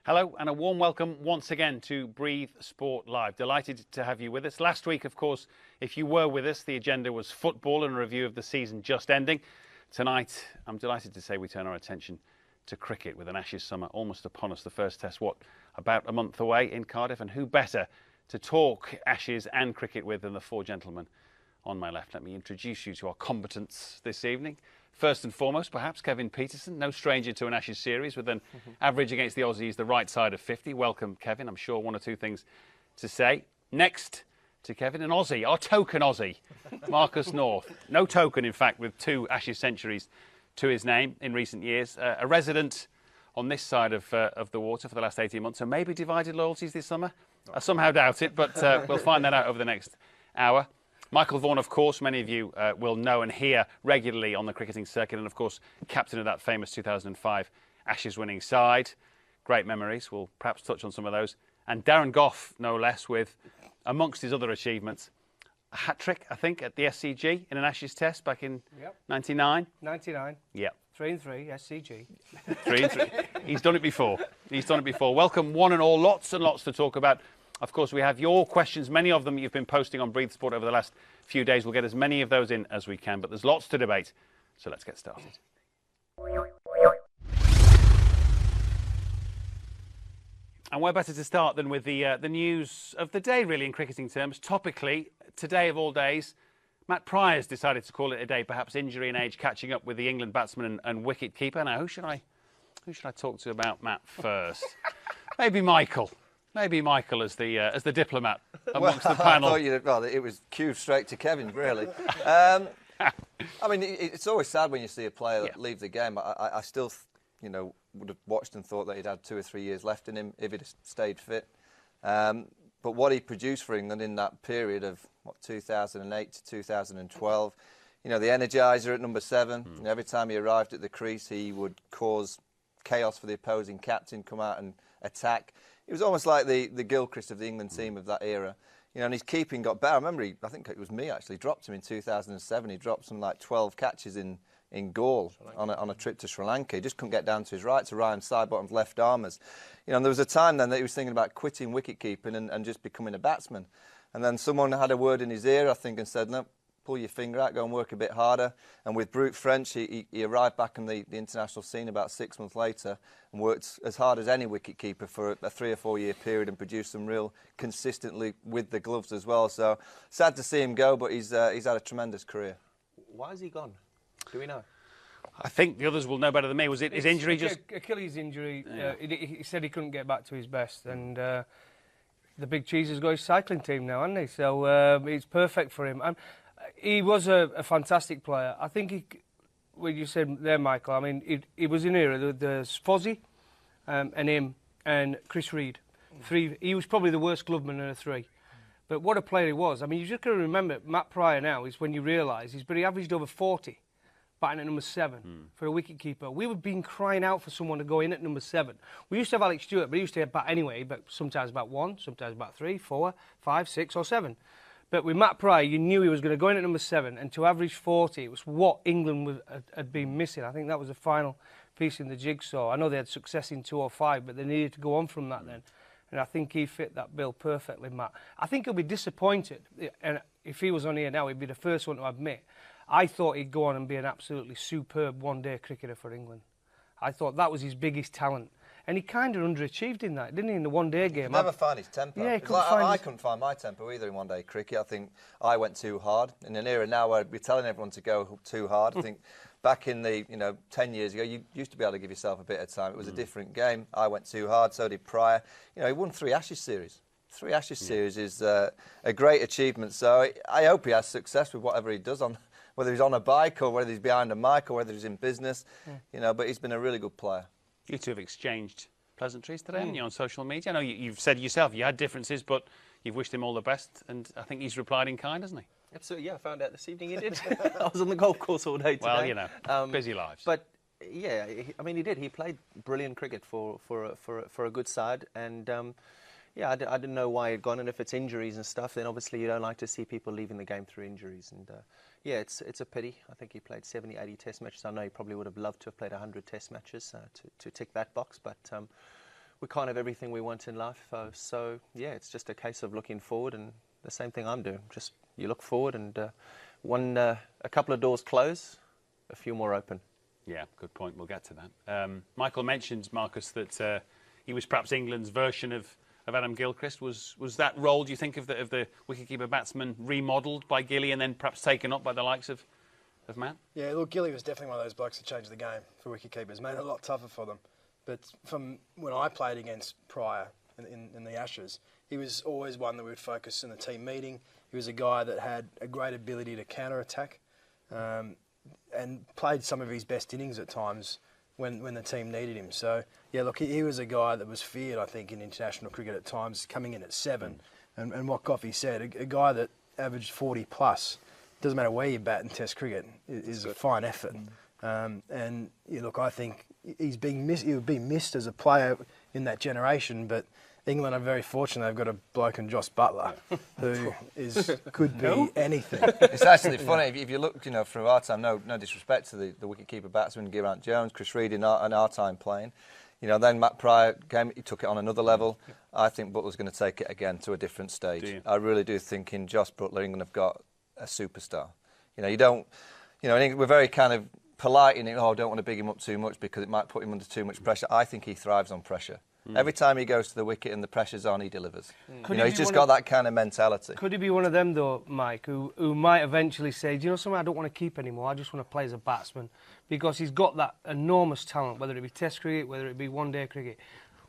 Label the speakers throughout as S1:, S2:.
S1: Hello and a warm welcome once again to Breathe Sport Live. Delighted to have you with us. Last week, of course, if you were with us, the agenda was football and a review of the season just ending. Tonight, I'm delighted to say we turn our attention to cricket with an Ashes summer almost upon us. The first test, about a month away in Cardiff, and who better to talk Ashes and cricket with than the four gentlemen on my left. Let me introduce you to our combatants this evening. First and foremost, perhaps, Kevin Pietersen, no stranger to an Ashes series with an average against the Aussies the right side of 50. Welcome, Kevin. I'm sure one or two things to say. Next to Kevin, an Aussie, our token Aussie, Marcus North. No token, in fact, with 2 Ashes centuries to his name in recent years. A resident on this side of the water for the last 18 months. So maybe divided loyalties this summer? I somehow doubt it, but we'll find that out over the next hour. Michael Vaughan, of course, many of you will know and hear regularly on the cricketing circuit, and of course, captain of that famous 2005 Ashes winning side. Great memories. We'll perhaps touch on some of those. And Darren Gough, no less, with, amongst his other achievements, a hat-trick, I think, at the SCG in an Ashes test back in 99.
S2: 99.
S1: Yeah.
S2: 3 and 3, SCG.
S1: 3 and 3. He's done it before. He's done it before. Welcome, one and all. Lots and lots to talk about. Of course, we have your questions, many of them you've been posting on Breathe Sport over the last few days. We'll get as many of those in as we can, but there's lots to debate. So let's get started. And where better to start than with the news of the day, really, in cricketing terms. Topically, today of all days, Matt Prior's decided to call it a day, perhaps injury and age catching up with the England batsman and wicket keeper. Now, who should I talk to about Matt first? Maybe Michael. Maybe Michael as the diplomat amongst the panel.
S3: It was cue straight to Kevin, really. I mean, it's always sad when you see a player leave the game. I still, would have watched and thought that he'd had 2 or 3 years left in him if he'd stayed fit. But what he produced for England in that period of 2008 to 2012, the energiser at number 7. Every time he arrived at the crease, he would cause chaos for the opposing captain, come out and attack. It was almost like the Gilchrist of the England team of that era. And his keeping got better. I remember, I think it was me actually, dropped him in 2007. He dropped something like 12 catches in Gaul on a trip to Sri Lanka. He just couldn't get down to his right, to Ryan Sidebottom's left armers. And there was a time then that he was thinking about quitting wicket-keeping and just becoming a batsman. And then someone had a word in his ear, I think, and said, no, pull your finger out, go and work a bit harder. And with brute French, he arrived back on the international scene about 6 months later and worked as hard as any wicket-keeper for a 3 or 4 year period and produced some real consistently with the gloves as well. So sad to see him go, but he's had a tremendous career.
S4: Why is he gone? Do we know?
S1: I think the others will know better than me. Was it his injury? Just
S2: Achilles injury. Yeah. He said he couldn't get back to his best, and the big cheese has got his cycling team now, hasn't he? So it's perfect for him. He was a fantastic player. I think what you said there, Michael, I mean, he was in era. There's Fozzie and him and Chris Reed. 3. He was probably the worst gloveman of the 3. But what a player he was. I mean, you just got to remember, Matt Prior now is when you realise he averaged over 40, batting at number 7 for a wicket-keeper. We were been crying out for someone to go in at number 7. We used to have Alex Stewart, but he used to bat anyway, but sometimes bat 1, sometimes bat 3, 4, 5, 6 or 7. But with Matt Prior, you knew he was going to go in at number 7, and to average 40, it was what England had been missing. I think that was the final piece in the jigsaw. I know they had success in 2005, but they needed to go on from that then. And I think he fit that bill perfectly, Matt. I think he'll be disappointed, and if he was on here now, he'd be the first one to admit. I thought he'd go on and be an absolutely superb one-day cricketer for England. I thought that was his biggest talent. And he kind of underachieved in that, didn't he, in the one-day game?
S3: Never find his tempo.
S2: Yeah,
S3: I couldn't find my tempo either in one-day cricket. I think I went too hard. In an era now where we're telling everyone to go too hard, I think back in the 10 years ago, you used to be able to give yourself a bit of time. It was a different game. I went too hard, so did Prior. He won 3 Ashes series. 3 Ashes series is a great achievement. So I hope he has success with whatever he does, whether he's on a bike or whether he's behind a mic or whether he's in business. But he's been a really good player.
S1: You two have exchanged pleasantries today, haven't you, on social media? I know you've said yourself you had differences, but you've wished him all the best, and I think he's replied in kind, hasn't he?
S4: Absolutely, yeah. I found out this evening he did. I was on the golf course all day today.
S1: Well, busy lives.
S4: But yeah, I mean, he did. He played brilliant cricket for a good side, and yeah, I didn't know why he'd gone. And if it's injuries and stuff, then obviously you don't like to see people leaving the game through injuries. And yeah, it's a pity. I think he played 70, 80 Test matches. I know he probably would have loved to have played 100 Test matches to tick that box, but we can't have everything we want in life. So yeah, it's just a case of looking forward, and the same thing I'm doing. Just you look forward, and a couple of doors close, a few more open.
S1: Yeah, good point. We'll get to that. Michael mentions, Marcus, that he was perhaps England's version of Adam Gilchrist. Was that role, do you think, of the wicketkeeper batsman remodelled by Gilly and then perhaps taken up by the likes of Matt?
S5: Yeah, look, Gilly was definitely one of those blokes that changed the game for wicketkeepers, made it a lot tougher for them. But from when I played against prior in the Ashes, he was always one that we would focus in the team meeting. He was a guy that had a great ability to counter-attack and played some of his best innings at times when the team needed him. So, yeah, look, he was a guy that was feared, I think, in international cricket at times, coming in at 7. And what Goughy said, a guy that averaged 40 plus, doesn't matter where you bat in Test cricket, is a fine effort. And yeah, look, I think he's being he would be missed as a player in that generation, but England are very fortunate they've got a bloke in Jos Buttler who could be anything.
S3: It's actually funny, if you look, through our time, no disrespect to the wicketkeeper batsman, Geraint Jones, Chris Reid in our time playing, then Matt Pryor came, he took it on another level. I think Butler's going to take it again to a different stage. I really do think in Jos Buttler, England have got a superstar. We're very kind of polite in it, don't want to big him up too much because it might put him under too much pressure. I think he thrives on pressure. Every time he goes to the wicket and the pressure's on, he delivers. He's just got that kind of mentality.
S2: Could he be one of them, though, Mike, who might eventually say, do you know something, I don't want to keep anymore, I just want to play as a batsman? Because he's got that enormous talent, whether it be Test cricket, whether it be one-day cricket.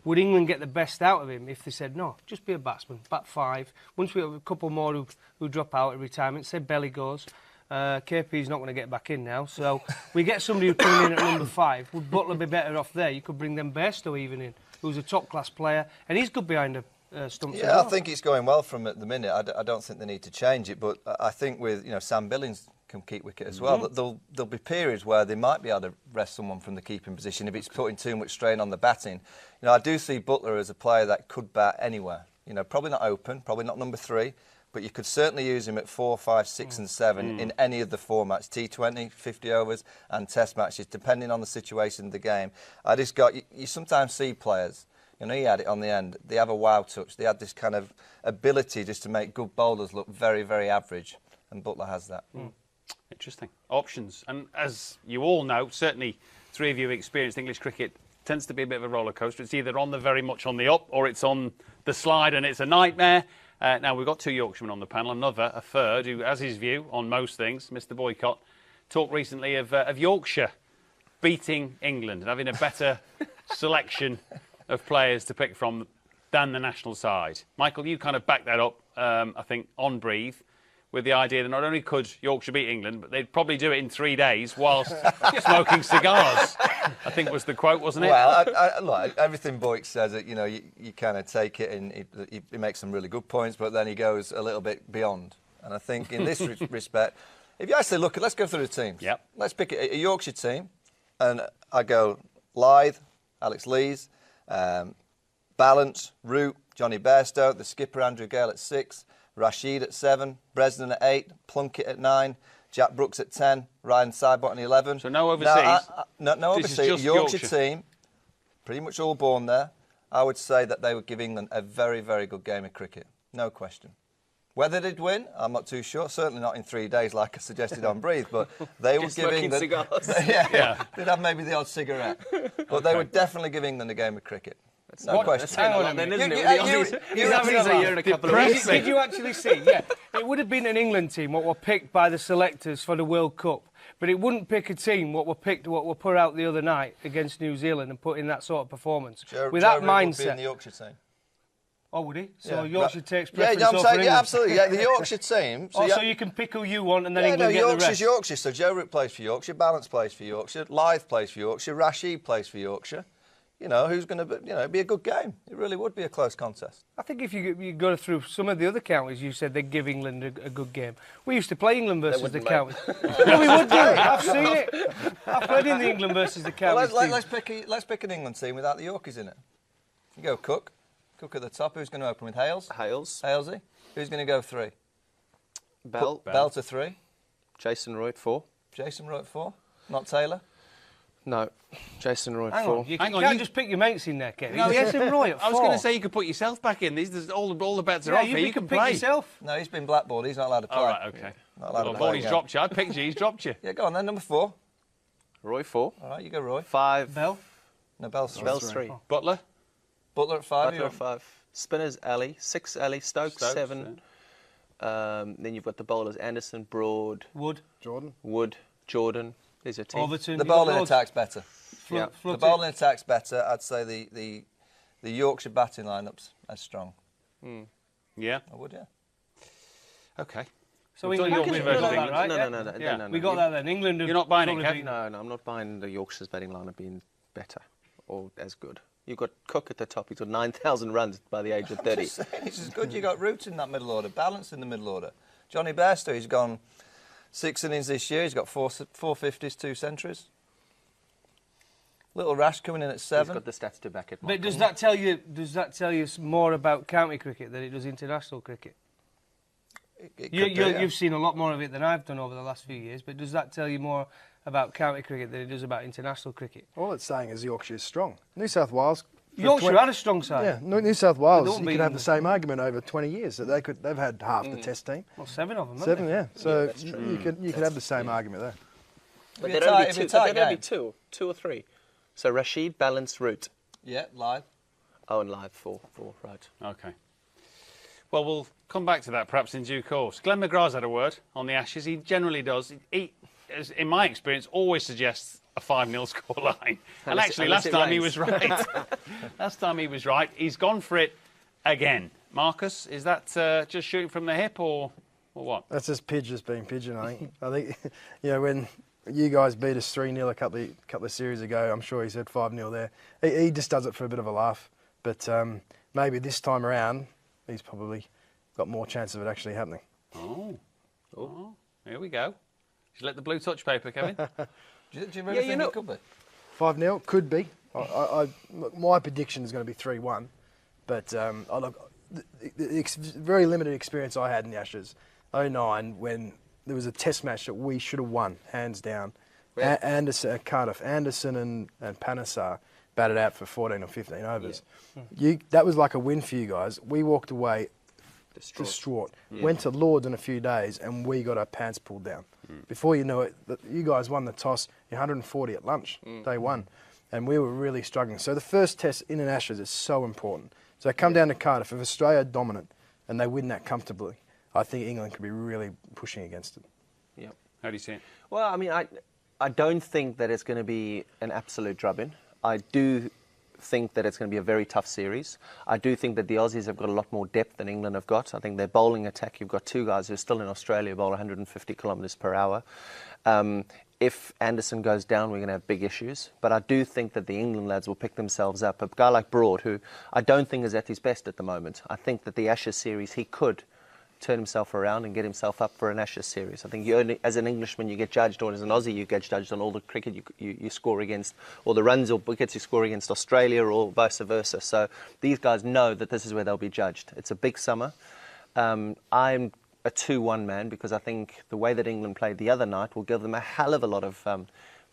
S2: Would England get the best out of him if they said, no, just be a batsman, bat 5. Once we have a couple more who drop out at retirement, say Belly goes, KP's not going to get back in now, so we get somebody who comes in at number 5. Would Buttler be better off there? You could bring them Bairstow even in, who's a top-class player, and he's good behind the stumps.
S3: Yeah, I think it's going well from at the minute. I don't think they need to change it, but I think with Sam Billings can keep wicket as well. There'll be periods where they might be able to rest someone from the keeping position if it's putting too much strain on the batting. I do see Buttler as a player that could bat anywhere. Probably not open, probably not number 3. But you could certainly use him at 4, 5, 6 and 7 in any of the formats, T20, 50 overs and Test matches, depending on the situation of the game. You sometimes see players, he had it on the end, they have a wow touch, they had this kind of ability just to make good bowlers look very, very average, and Buttler has that.
S1: Interesting. Options. And as you all know, certainly 3 of you experienced English cricket, tends to be a bit of a roller coaster. It's either very much on the up or it's on the slide and it's a nightmare. Now, we've got 2 Yorkshiremen on the panel, a third, who has his view on most things, Mr. Boycott, talked recently of Yorkshire beating England and having a better selection of players to pick from than the national side. Michael, you kind of backed that up, I think, on Breathe, with the idea that not only could Yorkshire beat England, but they'd probably do it in 3 days whilst smoking cigars, I think was the quote, wasn't it?
S3: Well, look, everything Boyk says, you kind of take it and he makes some really good points, but then he goes a little bit beyond. And I think in this respect, if you actually look at, let's go through the teams.
S1: Yep.
S3: Let's pick a Yorkshire team, and I go Lyth, Alex Lees, Balance, Root, Johnny Bairstow, the skipper Andrew Gale at 6, Rashid at 7, Bresnan at 8, Plunkett at 9, Jack Brooks at 10, Ryan Sidebottom at 11.
S1: So no overseas?
S3: No overseas. Yorkshire team, pretty much all born there. I would say that they would give England a very, very good game of cricket. No question. Whether they'd win, I'm not too sure. Certainly not in 3 days like I suggested on Breathe, but they would give England...
S4: cigars.
S3: They'd have maybe the odd cigarette. But they would definitely give England a game of cricket. No question.
S4: Hang on then, isn't it? He's having a year in a couple of weeks.
S2: Did you actually see? Yeah. It would have been an England team what were picked by the selectors for the World Cup, but it wouldn't pick a team what were put out the other night against New Zealand and put in that sort of performance. With that mindset.
S3: Would be in the Yorkshire team.
S2: Oh, would he? So Yorkshire takes preference over England?
S3: Yeah, absolutely. Yeah, the Yorkshire team.
S2: So you can pick who you want and then England get the rest.
S3: Yorkshire's Yorkshire. So Joe Root plays for Yorkshire, Balance plays for Yorkshire, Lyth plays for Yorkshire, Rashid plays for Yorkshire. Who's going to, it'd be a good game. It really would be a close contest.
S2: I think if you go through some of the other counties, you said they'd give England a good game. We used to play England versus the counties. No, we would do. I've seen it. I've played in the England versus the counties.
S3: Well, let's pick an England team without the Yorkies in it. You go Cook at the top. Who's going to open with Hales? Halesy. Who's going to go 3?
S4: Bell
S3: to 3.
S4: Jason Roy at 4.
S3: Jason Roy at 4. Not Taylor.
S4: No. Jason Roy at
S2: Hang
S4: 4.
S2: on, you
S1: Hang on,
S2: can't
S1: you-
S2: just pick your mates in there, Kevin.
S1: No,
S2: Yes, and Roy at 4.
S1: I was going to say you could put yourself back in. All the bets are off here. You can
S2: pick
S1: play.
S2: yourself.
S3: No, he's been blackballed. He's not allowed to play.
S1: All right, okay.
S3: Not allowed to
S1: Well,
S3: play
S1: he's
S3: again.
S1: dropped you. I picked you. He's dropped you.
S3: Yeah, go on then. Number 4.
S4: Roy 4.
S3: All right, you go, Roy.
S4: 5.
S2: Bell.
S3: No, Bell's 3.
S4: Bell's 3.
S1: Butler.
S3: Butler at 5.
S4: Butler at 5. Spinners, Ali. 6, Ali. Stokes 7. Then you've got the bowlers, Anderson, Broad,
S2: Wood.
S4: Wood, Jordan. There's your team.
S2: Overton.
S3: The
S2: You've got
S3: bowling
S2: loads.
S3: attack's better.
S4: Yeah.
S3: The bowling attack's better. I'd say the Yorkshire batting lineup's as strong.
S1: Yeah.
S3: I would, yeah.
S1: Okay.
S2: So
S1: We've done
S2: England
S1: Yorkshire
S2: versus
S1: versus
S2: England, right?
S4: No.
S1: Yeah.
S4: No.
S2: We got that then. England.
S1: You're not buying it,
S2: probably
S1: Kev?
S2: beaten.
S4: No, I'm not buying the Yorkshire's batting lineup being better or as good. You've got Cook at the top. He's got 9,000 runs by the age of 30.
S3: It's as good. You got Root in that middle order, balance in the middle order. Johnny Bairstow, he's gone 6 innings this year. He's got 450s, 2 centuries. Little Rash coming in at 7.
S4: He's got the stats to back it.
S2: But does that tell you? Does that tell you more about county cricket than it does international cricket?
S3: It could do, yeah.
S2: You've seen a lot more of it than I've done over the last few years. But does that tell you more about county cricket than it does about international cricket?
S5: All it's saying is Yorkshire is strong. New South Wales. for
S2: Yorkshire had a strong side.
S5: Yeah, New South Wales.
S2: don't
S5: You
S2: beat
S5: could have
S2: them.
S5: the same argument over 20 years that they've had half the Test team.
S2: Well, 7 of them.
S5: 7, yeah. So
S4: that's true.
S5: you could have the same argument there.
S4: But
S3: It'd
S4: there'd
S3: be a
S4: only
S3: tight-
S4: be
S3: it'd
S4: two.
S3: be a tight
S4: There'd only be
S3: game.
S4: two or 3. So Rashid, Balance, Root.
S3: Yeah, live.
S4: Oh, and live 4, right.
S1: Okay. Well, we'll come back to that perhaps in due course. Glenn McGrath's had a word on the Ashes. He generally does. He as in my experience, always suggests a 5-0 scoreline. And actually, last time he was right. Last time he was right. He's gone for it again. Marcus, is that just shooting from the hip or what?
S5: That's just being pigeon, I think. I think, when you guys beat us 3-0 a couple of series ago, I'm sure he said 5-0 there. He just does it for a bit of a laugh. But maybe this time around, he's probably got more chance of it actually happening.
S1: Oh, here we go. Should let the blue touch paper, Kevin.
S3: Do you really think it could be?
S5: 5-0 could be. My prediction is going to be 3-1, but very limited experience I had in the Ashes. 09, when there was a Test match that we should have won, hands down. Anderson, Cardiff, Anderson and Panesar batted out for 14 or 15 overs. Yeah. That was like a win for you guys. We walked away distraught. Yeah. Went to Lords in a few days and we got our pants pulled down. Before you know it, you guys won the toss, 140 at lunch, day one. And we were really struggling. So the first test in an Ashes is so important. So come down to Cardiff. If Australia are dominant and they win that comfortably, I think England could be really pushing against it.
S4: Yeah.
S1: How do you see it?
S4: Well, I mean, I don't think that it's going to be an absolute drubbing. I do think that it's going to be a very tough series. I do think that the Aussies have got a lot more depth than England have got. I think their bowling attack, you've got 2 guys who are still in Australia, bowl 150 kilometres per hour. If Anderson goes down, we're going to have big issues. But I do think that the England lads will pick themselves up. A guy like Broad, who I don't think is at his best at the moment. I think that the Ashes series, he could turn himself around and get himself up for an Ashes series. I think you only, as an Englishman, you get judged, or as an Aussie, you get judged on all the cricket you score against, or the runs or wickets you score against Australia, or vice versa. So these guys know that this is where they'll be judged. It's a big summer. I'm a 2-1 man because I think the way that England played the other night will give them a hell of a lot of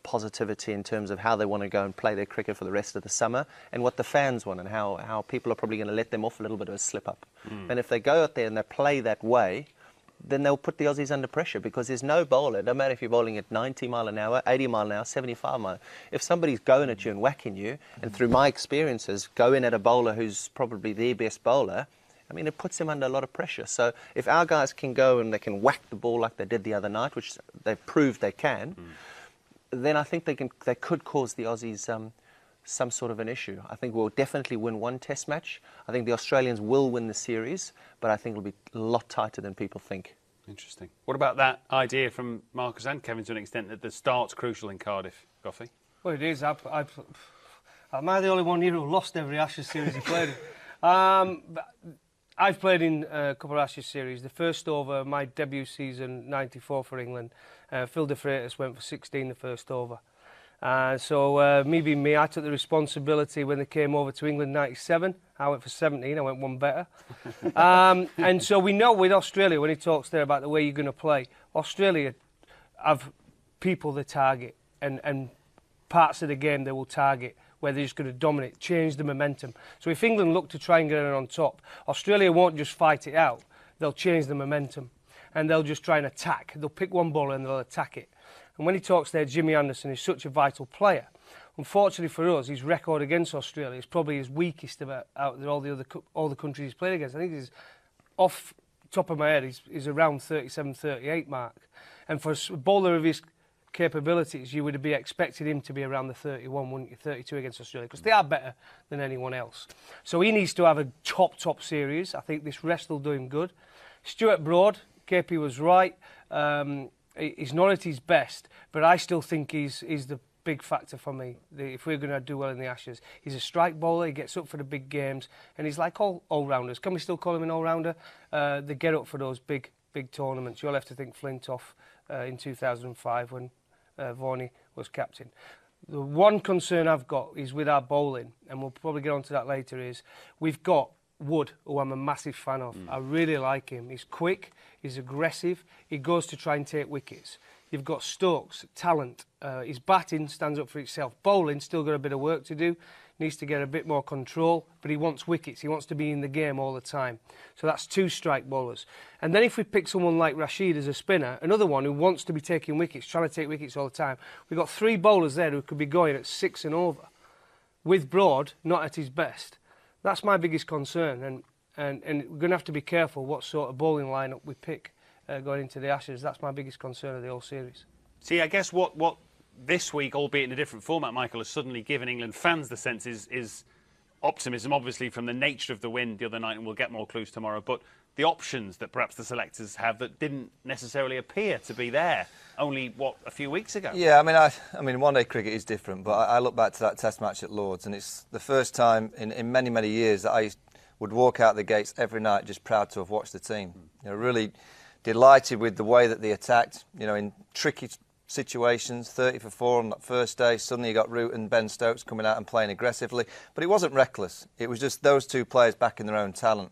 S4: positivity in terms of how they want to go and play their cricket for the rest of the summer, and what the fans want, and how people are probably going to let them off a little bit of a slip-up. And if they go out there and they play that way, then they'll put the Aussies under pressure, because there's no bowler, no matter if you're bowling at 90 mile an hour, 80 mile an hour, 75 mile, if somebody's going at you and whacking you, and through my experiences, go in at a bowler who's probably their best bowler, I mean, it puts him under a lot of pressure. So if our guys can go and they can whack the ball like they did the other night, which they've proved they can, then I think they could cause the Aussies some sort of an issue. I think we'll definitely win one Test match. I think the Australians will win the series, but I think it'll be a lot tighter than people think.
S1: Interesting. What about that idea from Marcus and Kevin to an extent that the start's crucial in Cardiff, Goughy?
S2: Well, it is. Am I the only one here who lost every Ashes series he played in? I've played in a couple of Ashes series. The first over, my debut season, 94 for England, Phil de Freitas went for 16 the first over. So me being me, I took the responsibility when they came over to England 97. I went for 17, I went one better. And so we know with Australia, when he talks there about the way you're going to play, Australia have people they target and parts of the game they will target, where they're just going to dominate, change the momentum. So if England look to try and get it on top, Australia won't just fight it out. They'll change the momentum, and they'll just try and attack. They'll pick one ball and they'll attack it. And when he talks there, Jimmy Anderson is such a vital player. Unfortunately for us, his record against Australia is probably his weakest out of all the countries he's played against. I think he's, off top of my head, he's around 37, 38 mark. And for a bowler of his capabilities, you would be expecting him to be around the 31, wouldn't you? 32 against Australia, because they are better than anyone else. So he needs to have a top series. I think this rest will do him good. Stuart Broad, KP was right. He's not at his best, but I still think he's the big factor for me. If we're going to do well in the Ashes, he's a strike bowler. He gets up for the big games, and he's like all-rounders. Can we still call him an all-rounder? They get up for those big tournaments. You'll have to think Flintoff in 2005 when Vaughan was captain. The one concern I've got is with our bowling, and we'll probably get onto that later, is we've got Wood, who I'm a massive fan of. I really like him. He's quick, he's aggressive, he goes to try and take wickets. You've got Stokes, talent. His batting stands up for itself. Bowling, still got a bit of work to do. Needs to get a bit more control, but he wants wickets. He wants to be in the game all the time. So that's 2 strike bowlers. And then if we pick someone like Rashid as a spinner, another one who wants to be taking wickets, trying to take wickets all the time, we've got 3 bowlers there who could be going at 6 and over, with Broad not at his best. That's my biggest concern, and we're going to have to be careful what sort of bowling lineup we pick going into the Ashes. That's my biggest concern of the whole series.
S1: See, I guess what this week, albeit in a different format, Michael, has suddenly given England fans the sense is optimism, obviously, from the nature of the win the other night, and we'll get more clues tomorrow, but the options that perhaps the selectors have that didn't necessarily appear to be there only, a few weeks ago?
S3: Yeah, I mean, one-day cricket is different, but I look back to that Test match at Lords, and it's the first time in many, many years that I would walk out the gates every night just proud to have watched the team. Really delighted with the way that they attacked, in tricky situations, 30 for 4 on that first day. Suddenly you got Root and Ben Stokes coming out and playing aggressively. But it wasn't reckless. It was just those 2 players backing their own talent,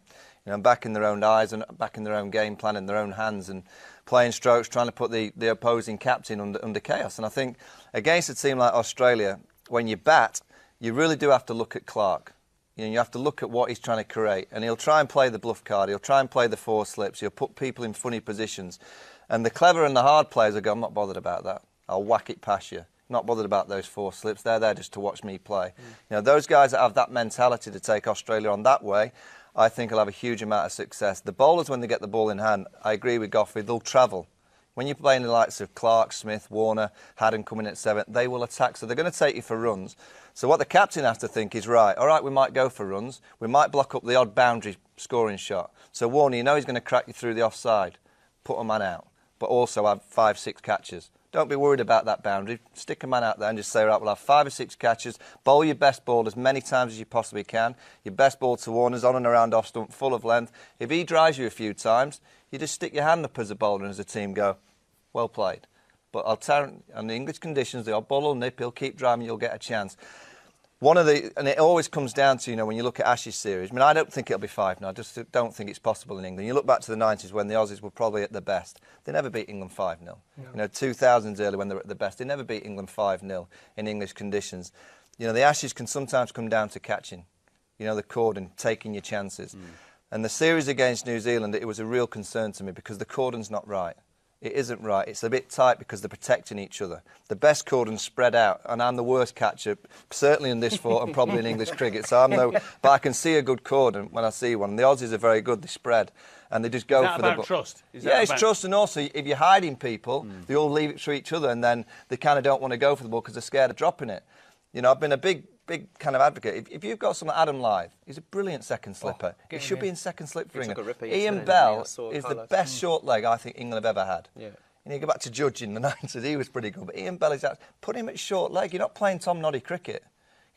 S3: backing their own eyes and backing their own game plan in their own hands and playing strokes, trying to put the opposing captain under chaos. And I think against a team like Australia, when you bat, you really do have to look at Clarke. You have to look at what he's trying to create. And he'll try and play the bluff card. He'll try and play the 4 slips. He'll put people in funny positions. And the clever and the hard players will go, I'm not bothered about that. I'll whack it past you. Not bothered about those 4 slips. They're there just to watch me play. Those guys that have that mentality to take Australia on that way, I think will have a huge amount of success. The bowlers, when they get the ball in hand, I agree with Goughy, they'll travel. When you're playing the likes of Clarke, Smith, Warner, Haddon coming at 7, they will attack. So they're going to take you for runs. So what the captain has to think is, right, all right, we might go for runs. We might block up the odd boundary scoring shot. So Warner, he's going to crack you through the offside. Put a man out. But also have 5, 6 catches. Don't be worried about that boundary. Stick a man out there and just say, right, we'll have 5 or 6 catches. Bowl your best ball as many times as you possibly can. Your best ball to Warner's on and around off stump, full of length. If he drives you a few times, you just stick your hand up as a bowler and as a team go, well played. But on the English conditions, the odd ball will nip, he'll keep driving, you'll get a chance. And it always comes down to, when you look at Ashes series, I don't think it'll be 5 now. I just don't think it's possible in England. You look back to the 90s when the Aussies were probably at their best. They never beat England 5-0. No. 2000s early when they were at their best. They never beat England 5-0 in English conditions. The Ashes can sometimes come down to catching, the cordon, taking your chances. And the series against New Zealand, it was a real concern to me because the cordon's not right. It isn't right. It's a bit tight because they're protecting each other. The best cordon's spread out, and I'm the worst catcher, certainly in this sport and probably in English cricket. But I can see a good cordon when I see one. And the Aussies are very good. They spread, and they just go for the.
S1: Is that about trust?
S3: It's trust, and also if you're hiding people, they all leave it to each other, and then they kind of don't want to go for the ball because they're scared of dropping it. I've been a big kind of advocate. If you've got someone like Adam Lyth, he's a brilliant second slipper. He should be in second slip for England. Ian Bell is the best short leg I think England have ever had. Yeah. You go back to Judge in the 90s, he was pretty good. But Ian Bell put him at short leg. You're not playing Tom Noddy cricket.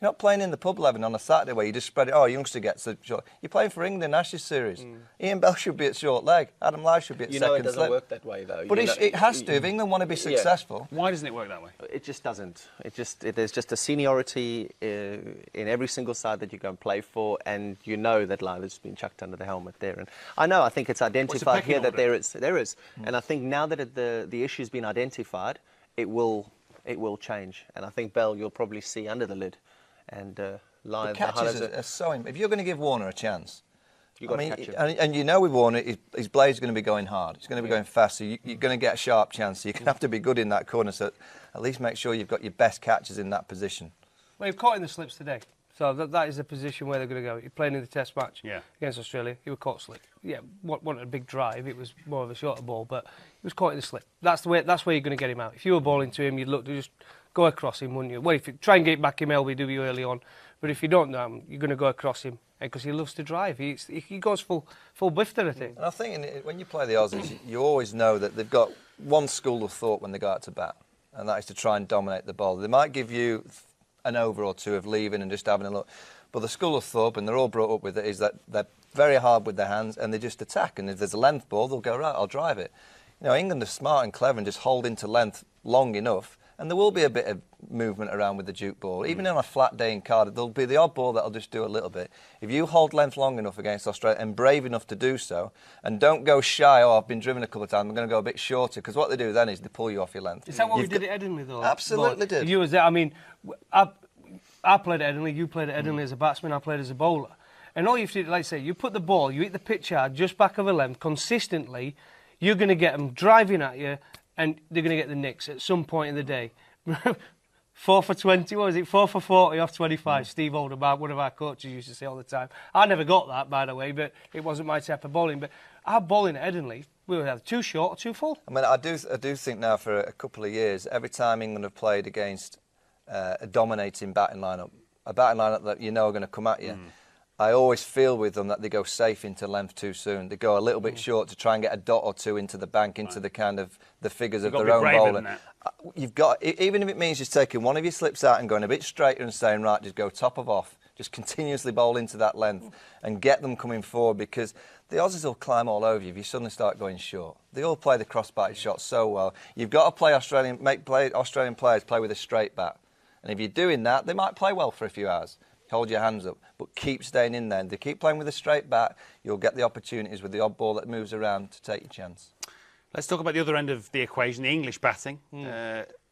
S3: You're not playing in the pub 11 on a Saturday where you just spread it. Oh, a youngster gets a short. You're playing for England in Ashes series. Ian Bell should be at short leg. Adam Lyth should be at second slip.
S4: It doesn't work that way, though.
S3: But it has to. If England want to be successful.
S1: Why doesn't it work that way?
S4: It just doesn't. There's just a seniority in every single side that you go and play for, and you know that Lyth has been chucked under the helmet there. And I think it's identified here that there is. And I think now that the issue's been identified, it will it will change. And I think Bell, you'll probably see under the lid. And live.
S3: The catches are so... If you're going to give Warner a chance...
S4: You've got to catch him.
S3: And you know with Warner, his blade's going to be going hard. He's going to be going fast, so you're going to get a sharp chance. So you're going to have to be good in that corner, so at least make sure you've got your best catches in that position.
S2: Well, you've caught in the slips today. So that is the position where they're going to go. You're playing in the Test match against Australia. He was caught slip. Yeah, wasn't a big drive. It was more of a shorter ball, but he was caught in the slip. That's where you're going to get him out. If you were balling to him, you'd look to just go across him, wouldn't you? Well, if you try and get back him LBW early on, but if you don't, you're going to go across him because he loves to drive. He goes full bifter at it.
S3: And I think when you play the Aussies, you always know that they've got one school of thought when they go out to bat, and that is to try and dominate the ball. They might give you an over or two of leaving and just having a look. But the school of thought, and they're all brought up with it, is that they're very hard with their hands and they just attack. And if there's a length ball, they'll go, right, I'll drive it. You know, England are smart and clever and just hold into length long enough, and there will be a bit of movement around with the Duke ball. Even on a flat day in Cardiff, there'll be the odd ball that'll just do a little bit. If you hold length long enough against Australia and brave enough to do so, and don't go shy, I've been driven a couple of times, I'm going to go a bit shorter, because what they do then is they pull you off your length.
S2: Is that what we did at Edinburgh, though?
S3: Absolutely did.
S2: You was there. I mean, I played at Edinburgh, you played at Edinburgh as a batsman, I played as a bowler. And all you have to do, like I say, you put the ball, you hit the pitch hard, just back of a length, consistently, you're going to get them driving at you, and they're going to get the nicks at some point in the day. 4 for 20, what was it? 4 for 40 off 25. Steve Oldham, one of our coaches, used to say all the time. I never got that, by the way, but it wasn't my type of bowling. But our bowling at Edinburgh, we would have too short or too full.
S3: I mean, I do think now for a couple of years, every time England have played against a dominating batting lineup, a batting lineup that you know are going to come at you, I always feel with them that they go safe into length too soon. They go a little bit short to try and get a dot or two into the bank, into the kind of the figures of their own bowling. You've got, even if it means just taking one of your slips out and going a bit straighter and saying, right, just go top of off, just continuously bowl into that length and get them coming forward, because the Aussies will climb all over you if you suddenly start going short. They all play the cross-batted shot so well. You've got to play Australian players play with a straight bat. And if you're doing that, they might play well for a few hours. Hold your hands up, but keep staying in there. And if they keep playing with a straight bat, you'll get the opportunities with the odd ball that moves around to take your chance. Let's talk about the other end of the equation, the English batting.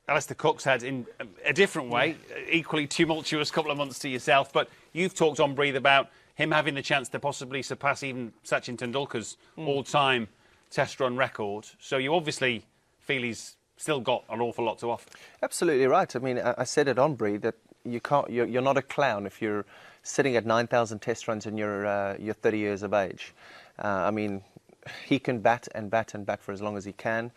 S3: Alistair Cook's had, in a different way, equally tumultuous couple of months to yourself, but you've talked on Breathe about him having the chance to possibly surpass even Sachin Tendulkar's all-time Test run record. So you obviously feel he's still got an awful lot to offer. Absolutely right. I mean, I said it on Breathe that you're not a clown if you're sitting at 9,000 Test runs and you're 30 years of age. I mean, he can bat and bat and bat for as long as he can.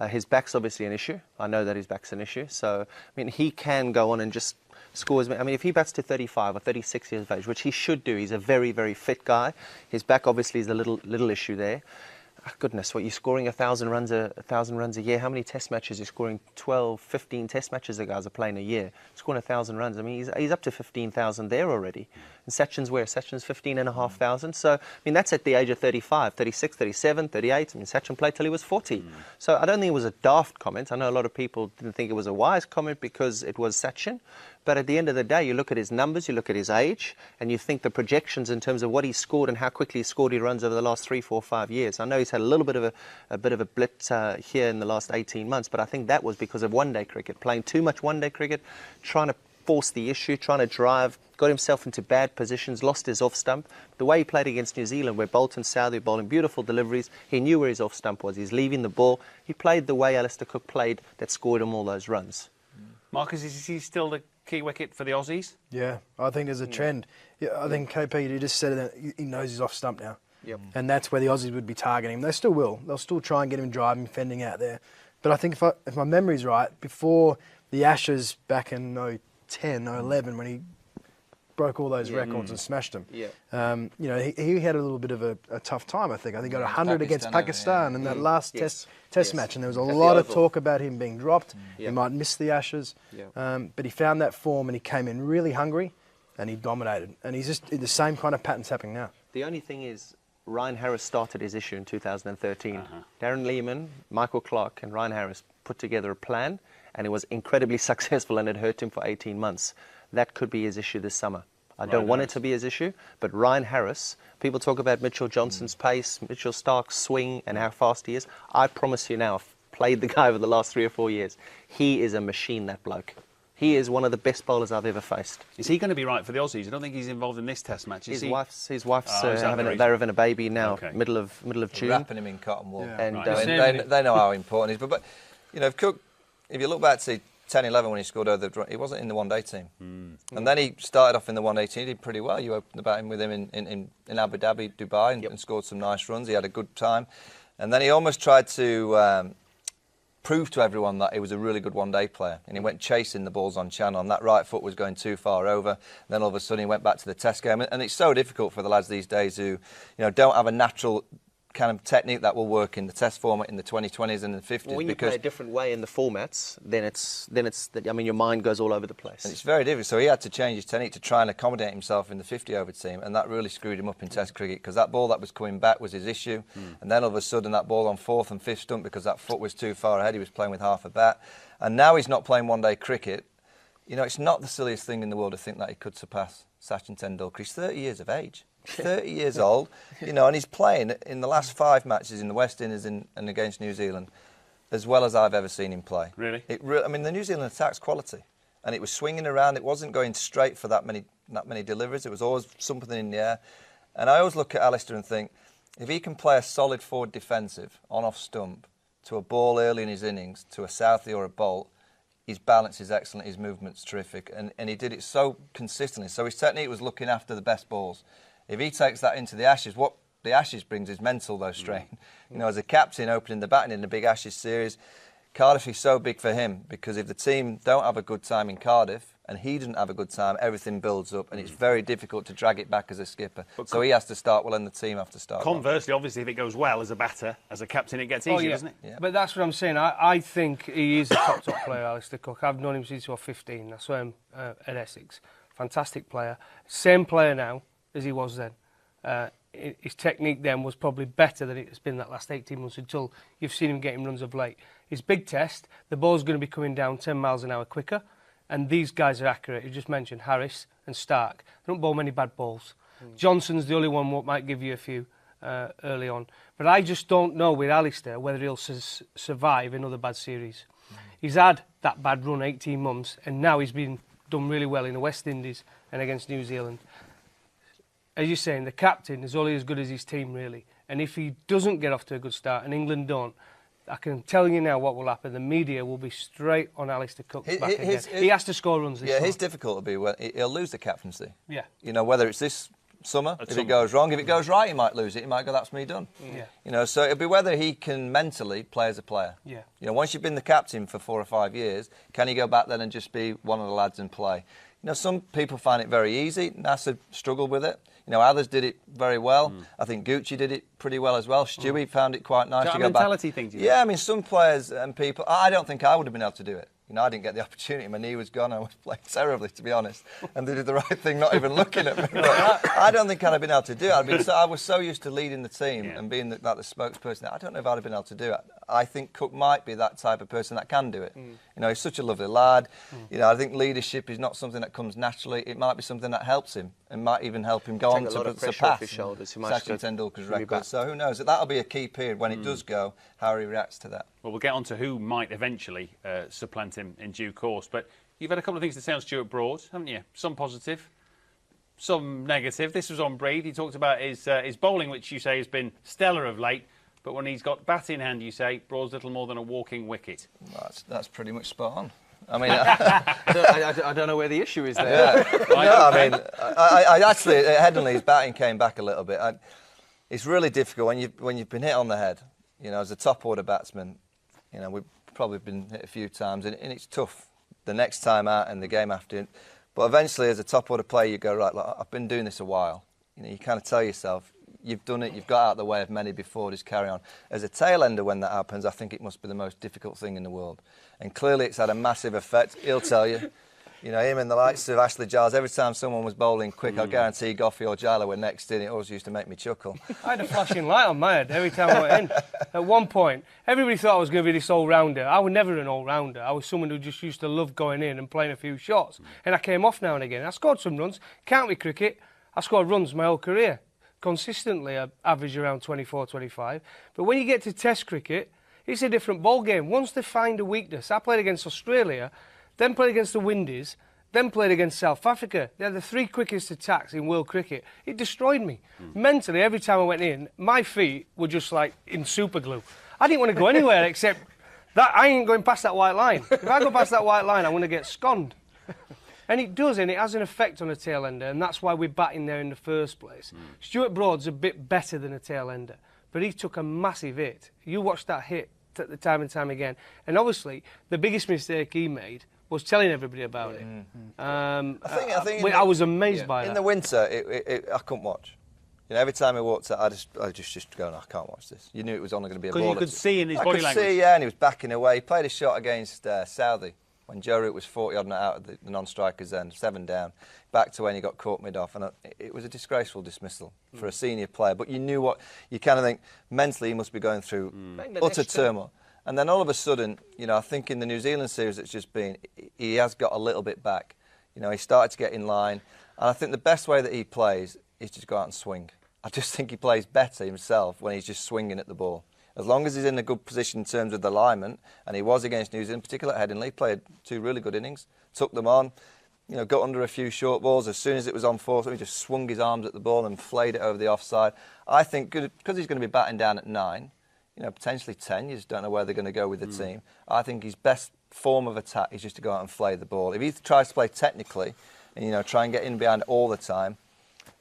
S3: His back's obviously an issue. I know that his back's an issue. So, I mean, he can go on and just score as many. I mean, if he bats to 35 or 36 years of age, which he should do, he's a very, very fit guy. His back obviously is a little issue there. Goodness, what, you're scoring 1,000 runs a year. How many Test matches? You're scoring 12, 15 Test matches the guys are playing a year. Scoring 1,000 runs. I mean, he's up to 15,000 there already. And Sachin's where? Sachin's 15,500. So, I mean, that's at the age of 35, 36, 37, 38. I mean, Sachin played till he was 40. So I don't think it was a daft comment. I know a lot of people didn't think it was a wise comment because it was Sachin. But at the end of the day, you look at his numbers, you look at his age, and you think the projections in terms of what he scored and how quickly he scored his runs over the last 3, 4, 5 years. I know he's had a little bit of a blip here in the last 18 months, but I think that was because of one-day cricket, playing too much one-day cricket, trying to force the issue, trying to drive, got himself into bad positions, lost his off-stump. The way he played against New Zealand, where Bolton Southey bowling beautiful deliveries, he knew where his off-stump was. He's leaving the ball. He played the way Alistair Cook played that scored him all those runs. Marcus, is he still the key wicket for the Aussies? Yeah, I think there's a trend. Yeah, I think KP, you just said that he knows he's off stump now. Yep. And that's where the Aussies would be targeting him. They still will. They'll still try and get him driving, fending out there. But I think if my memory's right, before the Ashes back in 10, 11, when he broke all those records and smashed them, you know, he had a little bit of a tough time, I think. I think he got 100 against Pakistan in that last test match, and there was a lot of talk about him being dropped. He might miss the Ashes. But he found that form and he came in really hungry and he dominated. And he's just the same kind of pattern's happening now. The only thing is, Ryan Harris started his issue in 2013. Darren Lehman, Michael Clarke and Ryan Harris put together a plan, and it was incredibly successful, and it hurt him for 18 months. That could be his issue this summer. I don't want it to be his issue, but Ryan Harris, people talk about Mitchell Johnson's pace, Mitchell Stark's swing and how fast he is. I promise you now,
S4: played the guy over the last 3 or 4 years. He is a machine, that bloke. He is one of the best bowlers I've ever faced.
S1: Is he going to be right for the Aussies? I don't think he's involved in this Test match. Is
S4: His
S1: he?
S4: wife's
S1: they're
S4: having a baby now,
S1: Okay.
S4: middle of June.
S3: Wrapping him in cotton wool.
S4: And
S1: Right.
S3: They know how important he is. But you know, if you look back to 10-11 when he scored over he wasn't in the one-day team. And then he started off in the one-day team. He did pretty well. You opened the batting with him in Abu Dhabi, Dubai, and scored some nice runs. He had a good time. And then he almost tried to prove to everyone that he was a really good one-day player. And he went chasing the balls on channel, and that right foot was going too far over. And then all of a sudden he went back to the Test game. And it's so difficult for the lads these days who don't have a natural kind of technique that will work in the Test format in the 2020s and the 50s.
S4: When you play a different way in the formats, then it's your mind goes all over the place.
S3: And it's very difficult. So he had to change his technique to try and accommodate himself in the 50-over team, and that really screwed him up in Test cricket because that ball that was coming back was his issue. And then all of a sudden that ball on 4th and 5th stump, because that foot was too far ahead, he was playing with half a bat. And now he's not playing one-day cricket. It's not the silliest thing in the world to think that he could surpass Sachin Tendulkar. He's 30 years of age. 30 years old, and he's playing in the last 5 matches in the West Indies and against New Zealand as well as I've ever seen him play.
S1: Really?
S3: I mean, the New Zealand attack's quality, and it was swinging around. It wasn't going straight for that many deliveries. It was always something in the air. And I always look at Alistair and think, if he can play a solid forward defensive on-off stump to a ball early in his innings, to a Southie or a Bolt, his balance is excellent, his movement's terrific, and he did it so consistently. So his technique was looking after the best balls. If he takes that into the Ashes, what the Ashes brings is mental, though, strain. As a captain opening the batting in the big Ashes series, Cardiff is so big for him because if the team don't have a good time in Cardiff and he doesn't have a good time, everything builds up and it's very difficult to drag it back as a skipper. So he has to start well and the team have to start well.
S1: Conversely, obviously, if it goes well as a batter, as a captain, it gets easier, doesn't it?
S2: Yeah. But that's what I'm saying. I think he is a top player, Alistair Cook. I've known him since he was 15. I saw him at Essex. Fantastic player. Same player now as he was then. His technique then was probably better than it has been that last 18 months until you've seen him getting runs of late. His big test, the ball's going to be coming down 10 miles an hour quicker, and these guys are accurate. You just mentioned Harris and Stark. They don't bowl many bad balls. Johnson's the only one what might give you a few early on. But I just don't know with Alistair whether he'll survive another bad series. He's had that bad run 18 months, and now he's been done really well in the West Indies and against New Zealand. As you're saying, the captain is only as good as his team, really. And if he doesn't get off to a good start, and England don't, I can tell you now what will happen. The media will be straight on Alistair Cook's back again. He has to score runs this summer.
S3: His difficulty will be he'll lose the captaincy.
S2: Yeah.
S3: Whether it's this summer, if it goes wrong. If it goes right, he might lose it. He might go, that's me done.
S2: Yeah.
S3: So it'll be whether he can mentally play as a player.
S2: Yeah.
S3: Once you've been the captain for 4 or 5 years, can he go back then and just be one of the lads and play? Some people find it very easy. Nasser struggled with it. Others did it very well. I think Gucci did it pretty well as well. Stewie found it quite nice to go back.
S1: Is that a mentality thing, do you think?
S3: Yeah, some players and people, I don't think I would have been able to do it. I didn't get the opportunity. My knee was gone. I was playing terribly, to be honest. And they did the right thing, not even looking at me. But I don't think I'd have been able to do it. I was so used to leading the team and being the spokesperson. I don't know if I'd have been able to do it. I think Cook might be that type of person that can do it. He's such a lovely lad. I think leadership is not something that comes naturally. It might be something that helps him and might even help him go on to surpass Sachin Tendulkar's record. So who knows? That'll be a key period when it does go, how he reacts to that.
S1: Well, we'll get on to who might eventually supplant him in due course. But you've had a couple of things to say on Stuart Broad, haven't you? Some positive, some negative. This was on Breathe. He talked about his bowling, which you say has been stellar of late. But when he's got bat in hand, you say, Broad's little more than a walking wicket.
S3: That's pretty much spot on. I mean,
S4: I don't know where the issue is there.
S3: I actually, at Headingley, his batting came back a little bit. It's really difficult when you've been hit on the head. As a top order batsman, we've probably been hit a few times, and it's tough the next time out and the game after. But eventually, as a top order player, you go, right, look, I've been doing this a while. You kind of tell yourself, you've done it, you've got out of the way of many before, just carry on. As a tail ender, when that happens, I think it must be the most difficult thing in the world. And clearly it's had a massive effect. He'll tell you. Him and the likes of Ashley Giles, every time someone was bowling quick, I guarantee Goughy or Giles were next in. It always used to make me chuckle.
S2: I had a flashing light on my head every time I went in. At one point, everybody thought I was going to be this all-rounder. I was never an all-rounder. I was someone who just used to love going in and playing a few shots. And I came off now and again. I scored some runs. County cricket, I scored runs my whole career. Consistently, I average around 24, 25. But when you get to Test cricket, it's a different ball game. Once they find a weakness, I played against Australia, then played against the Windies, then played against South Africa. They had the 3 quickest attacks in world cricket. It destroyed me. Mentally, every time I went in, my feet were just like in super glue. I didn't want to go anywhere except that I ain't going past that white line. If I go past that white line, I'm going to get sconned. And it does, and it has an effect on a tail ender, and that's why we're batting there in the first place. Stuart Broad's a bit better than a tail ender, but he took a massive hit. You watched that hit the time and time again. And obviously, the biggest mistake he made was telling everybody about it. I was amazed by that.
S3: In the winter, I couldn't watch. You know, every time he walked out, I just go, no, I can't watch this. You knew it was only going to be a ball.
S1: Because you could see in his body language.
S3: I could see, yeah, and he was backing away. He played a shot against Southey when Joe Root was 40-odd not out of the non-strikers then, 7 down. Backed away and he got caught mid-off. And it was a disgraceful dismissal for a senior player. But you knew what, you kind of think, mentally he must be going through utter turmoil. And then all of a sudden, you know, I think in the New Zealand series that's just been, he has got a little bit back. You know, he started to get in line. And I think the best way that he plays is just go out and swing. I just think he plays better himself when he's just swinging at the ball. As long as he's in a good position in terms of the alignment, and he was against New Zealand, particularly at Headingley, he played 2 really good innings, took them on, you know, got under a few short balls. As soon as it was on 4, so he just swung his arms at the ball and flayed it over the offside. I think, because he's going to be batting down at 9, you know, potentially 10, you just don't know where they're going to go with the team. I think his best form of attack is just to go out and flay the ball. If he tries to play technically and, you know, try and get in behind all the time,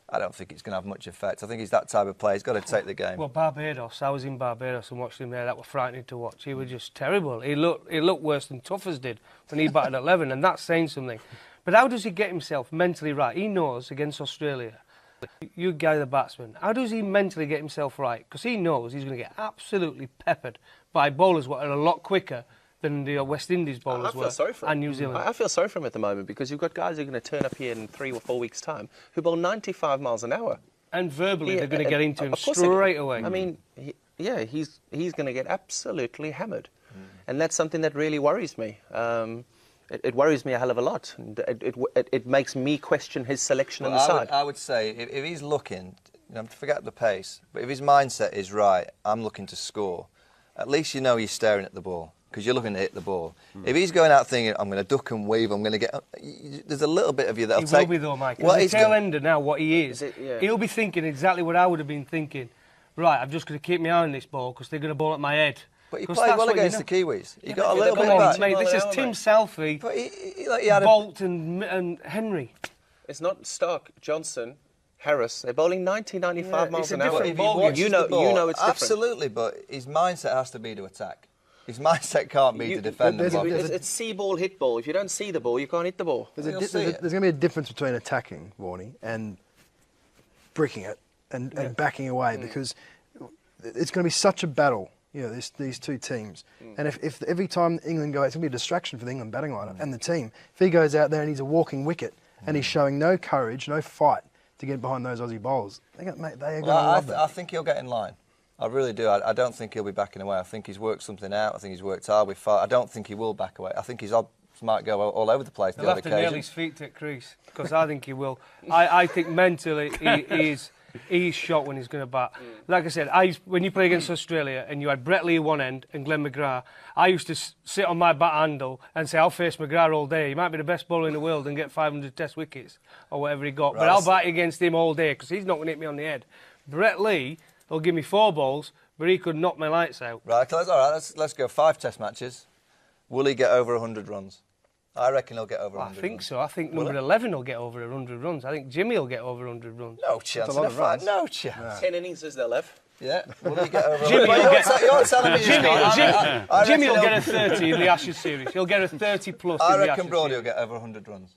S3: I don't think it's going to have much effect. I think he's that type of player. He's got to take the game.
S2: Well, Barbados, I was in Barbados and watched him there. That was frightening to watch. He was just terrible. He looked worse than Tuffers did when he batted at 11, and that's saying something. But how does he get himself mentally right? He knows against Australia, you guy the batsman, how does he mentally get himself right? Because he knows he's going to get absolutely peppered by bowlers what are a lot quicker than the West Indies bowlers were, and New Zealand.
S4: I feel sorry for him at the moment because you've got guys who are going to turn up here in 3 or 4 weeks' time who bowl 95 miles an hour.
S2: And verbally, they're going to get into him straight away.
S4: I mean, he's going to get absolutely hammered. And that's something that really worries me. It worries me a hell of a lot. And it makes me question his selection on the side.
S3: I would say, if he's looking, you know, forget the pace, but if his mindset is right, I'm looking to score, at least you know he's staring at the ball. Because you're looking to hit the ball. If he's going out thinking, I'm going to duck and weave, I'm going to get... There's a little bit of you that'll take...
S2: He will be though, Mike. As a tail ender now, what he is, he'll be thinking exactly what I would have been thinking. Right, I'm just going to keep my eye on this ball because they're going to bowl at my head.
S3: But he played well against the Kiwis. He got a little bit back.
S2: Mate, this is Tim Southey, Bolt and Henry.
S4: It's not Stark, Johnson, Harris. They're bowling 95 miles an hour.
S3: You know it's different. Absolutely, but his mindset has to be to attack. His mindset can't be to defend the ball.
S4: It's see ball, hit ball. If you don't see the ball, you can't hit the ball.
S6: There's going to be a difference between attacking, Warnie, and bricking it and backing away because it's going to be such a battle, you know, these 2 teams. And if every time England go out, it's going to be a distraction for the England batting lineup and the team. If he goes out there and he's a walking wicket and he's showing no courage, no fight to get behind those Aussie bowlers, they are going to love that.
S3: I think he'll get in line. I really do. I don't think he'll be backing away. I think he's worked something out. I think he's worked hard with fight. I don't think he will back away. I think his odds might go all over the place.
S2: He'll have to nail his feet to crease because I think he will. I think mentally he's shot when he's going to bat. Like I said, when you play against Australia and you had Brett Lee at one end and Glenn McGrath, I used to sit on my bat handle and say, I'll face McGrath all day. He might be the best bowler in the world and get 500 test wickets or whatever he got. Right. But I'll bat against him all day because he's not going to hit me on the head. Brett Lee... He'll give me 4 balls, but he could knock my lights out.
S3: Right, all right, let's go 5 test matches. Will he get over 100 runs? I reckon he'll get over 100 runs.
S2: I think so. I think number 11 will get over 100 runs. I think Jimmy will get over 100 runs.
S3: No chance. No chance.
S4: Yeah. 10 innings as they'll have.
S3: Yeah. Will he get over 100?
S2: Jimmy will get a 30 in the Ashes series. He'll get a 30 plus
S3: I
S2: in the Ashes
S3: reckon Brody will get over 100 runs.